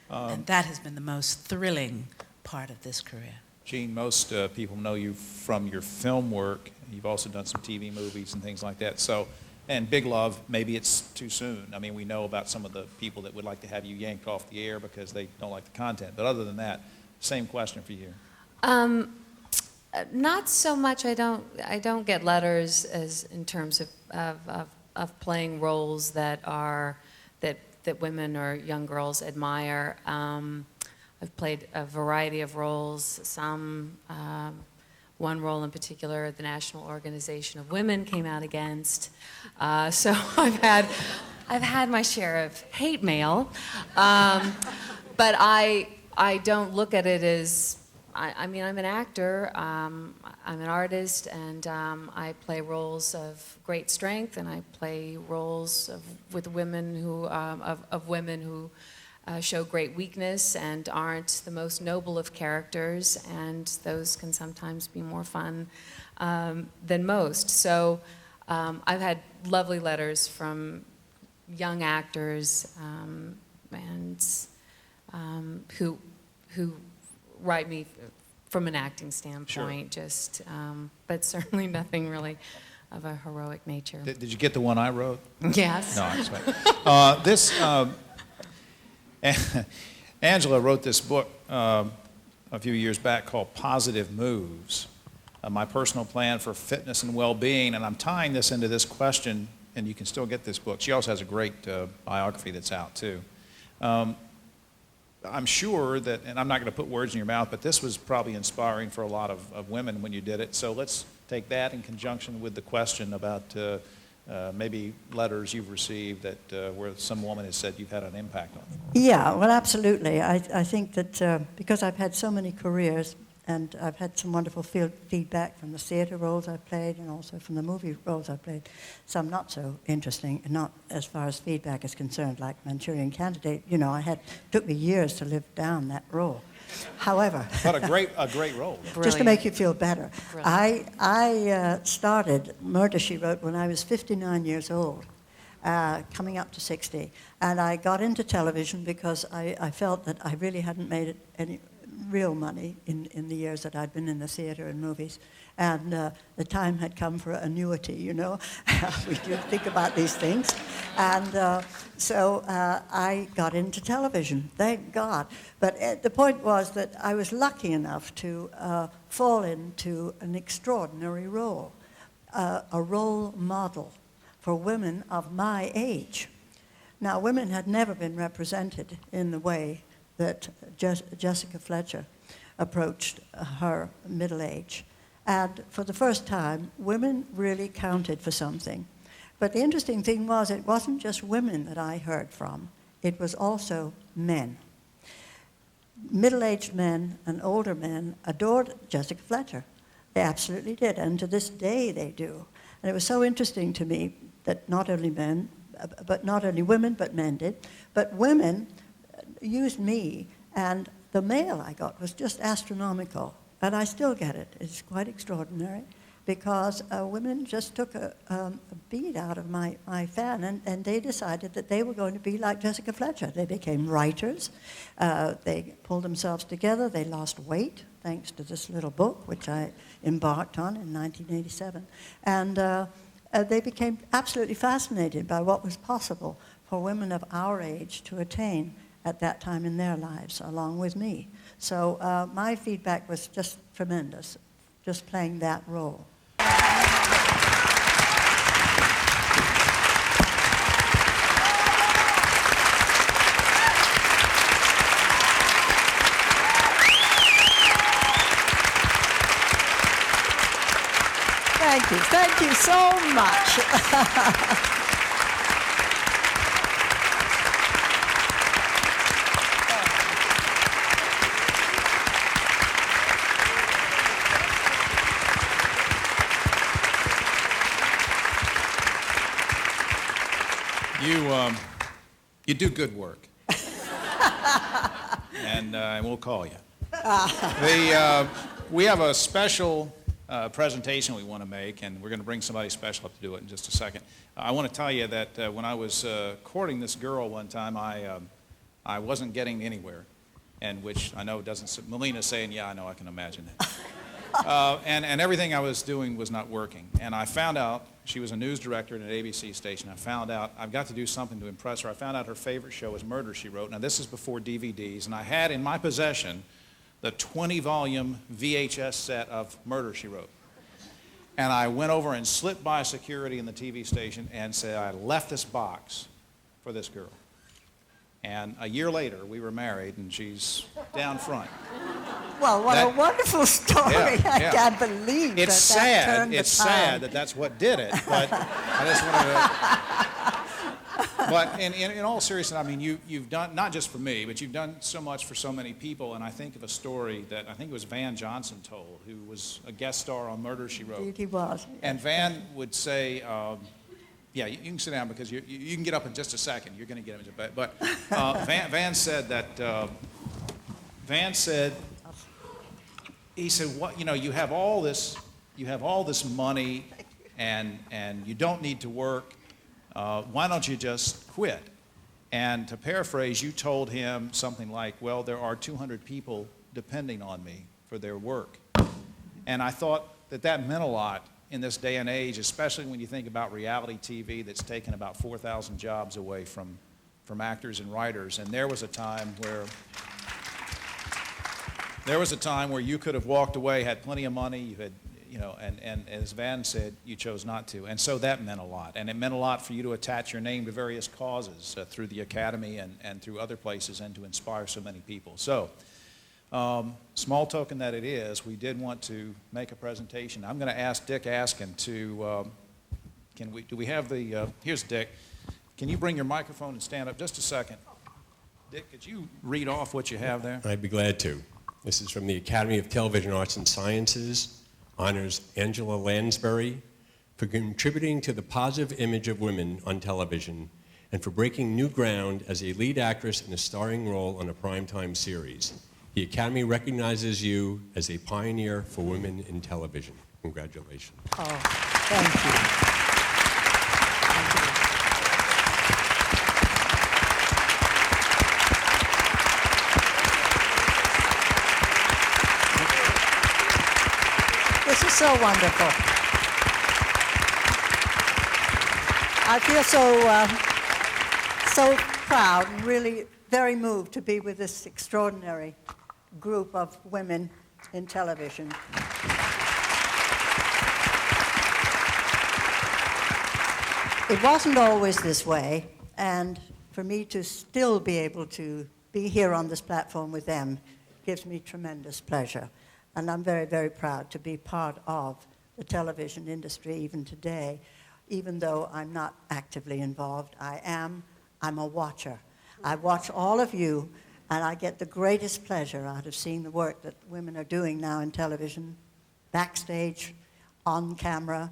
And that has been the most thrilling part of this career. Jeanne, most people know you from your film work. You've also done some TV movies and things like that. So, and Big Love, maybe it's too soon. We know about some of the people that would like to have you yanked off the air because they don't like the content. But other than that, same question for you. Not so much. I don't get letters as in terms of playing roles that women or young girls admire. I've played a variety of roles. One role in particular, the National Organization of Women came out against. So I've had my share of hate mail, but I don't look at it as. I'm an actor. I'm an artist, and I play roles of great strength, and I play roles with women who show great weakness and aren't the most noble of characters, and those can sometimes be more fun than most. So I've had lovely letters from young actors and who write me from an acting standpoint, just, but certainly nothing really of a heroic nature. Did you get the one I wrote? Yes. No, I expect. Angela wrote this book a few years back called Positive Moves, My Personal Plan for Fitness and Well-Being, and I'm tying this into this question, and you can still get this book. She also has a great biography that's out too. I'm sure that, and I'm not going to put words in your mouth, but this was probably inspiring for a lot of women when you did it. So let's take that in conjunction with the question about maybe letters you've received that where some woman has said you've had an impact on. Yeah, well, absolutely. I think that because I've had so many careers, and I've had some wonderful feedback from the theater roles I've played and also from the movie roles I've played. Some not so interesting, not as far as feedback is concerned, like Manchurian Candidate. You know, took me years to live down that role. However, But a great role. just to make you feel better, Brilliant. I started Murder, She Wrote when I was 59 years old, coming up to 60. And I got into television because I felt that I really hadn't made any real money in the years that I'd been in the theater and movies. And the time had come for annuity, you know. We do think about these things. And so I got into television, thank God. But the point was that I was lucky enough to fall into an extraordinary role, a role model for women of my age. Now, women had never been represented in the way that Jessica Fletcher approached her middle age. And for the first time, women really counted for something. But the interesting thing was, it wasn't just women that I heard from, it was also men. Middle-aged men and older men adored Jessica Fletcher. They absolutely did, and to this day they do. And it was so interesting to me that not only women, but men did, but women used me, and the mail I got was just astronomical. And I still get it. It's quite extraordinary, because women just took a bead out of my fan, and they decided that they were going to be like Jessica Fletcher. They became writers. They pulled themselves together. They lost weight, thanks to this little book, which I embarked on in 1987. And they became absolutely fascinated by what was possible for women of our age to attain at that time in their lives, along with me. So my feedback was just tremendous, just playing that role. Thank you so much. You do good work, and we'll call you. We have a special presentation we want to make, and we're going to bring somebody special up to do it in just a second. I want to tell you that when I was courting this girl one time, I wasn't getting anywhere, and which I know doesn't. Melina's saying, "Yeah, I know, I can imagine that." And everything I was doing was not working. And I found out, she was a news director at an ABC station. I found out I've got to do something to impress her. I found out her favorite show was Murder, She Wrote. Now, this is before DVDs, and I had in my possession the 20-volume VHS set of Murder, She Wrote. And I went over and slipped by security in the TV station and said, I left this box for this girl. And a year later, we were married, and she's down front. Well, what a wonderful story. Yeah, I yeah. can't believe It's that sad. turned the It's tide. sad that that's what did it, but I just wanted to. But in all seriousness, I mean, you've done, not just for me, but you've done so much for so many people, and I think of a story that I think it was Van Johnson told, who was a guest star on Murder, She Wrote. Indeed he was. And Van would say, yeah, you can sit down because you can get up in just a second. You're going to get him. But Van said that, he said, what, you know, you have all this money and you don't need to work. Why don't you just quit? And to paraphrase, you told him something like, well, there are 200 people depending on me for their work. And I thought that meant a lot in this day and age, especially when you think about reality TV that's taken about 4,000 jobs away from actors and writers. And there was a time where you could have walked away, had plenty of money, you had, you know, and as Van said, you chose not to. And so that meant a lot. And it meant a lot for you to attach your name to various causes through the Academy and through other places, and to inspire so many people. So Small token that it is, we did want to make a presentation. I'm going to ask Dick Askin to, do we have the, here's Dick. Can you bring your microphone and stand up just a second? Dick, could you read off what you have there? I'd be glad to. This is from the Academy of Television Arts and Sciences. Honors Angela Lansbury for contributing to the positive image of women on television and for breaking new ground as a lead actress in a starring role on a primetime series. The Academy recognizes you as a pioneer for women in television. Congratulations. Oh, thank you. This is so wonderful. I feel so proud and really very moved to be with this extraordinary group of women in television. It wasn't always this way, and for me to still be able to be here on this platform with them gives me tremendous pleasure. And I'm very, very proud to be part of the television industry even today, even though I'm not actively involved. I'm a watcher. I watch all of you, and I get the greatest pleasure out of seeing the work that women are doing now in television, backstage, on camera,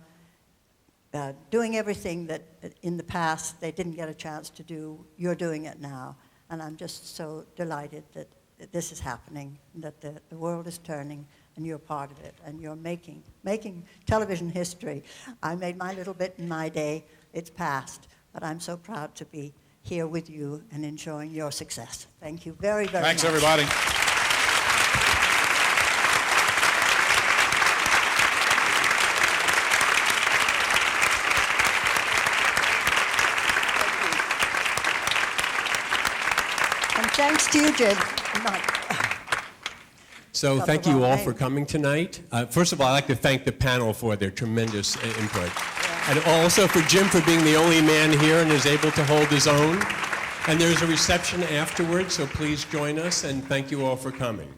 doing everything that in the past they didn't get a chance to do. You're doing it now. And I'm just so delighted that this is happening, that the world is turning, and you're part of it, and you're making television history. I made my little bit in my day. It's past, but I'm so proud to be here with you and enjoying your success. Thank you very, very much. Thanks, everybody. And thanks to you, Jim. So thank you all for coming tonight. First of all, I'd like to thank the panel for their tremendous input. And also for Jim for being the only man here and is able to hold his own. And there's a reception afterwards, so please join us, and thank you all for coming.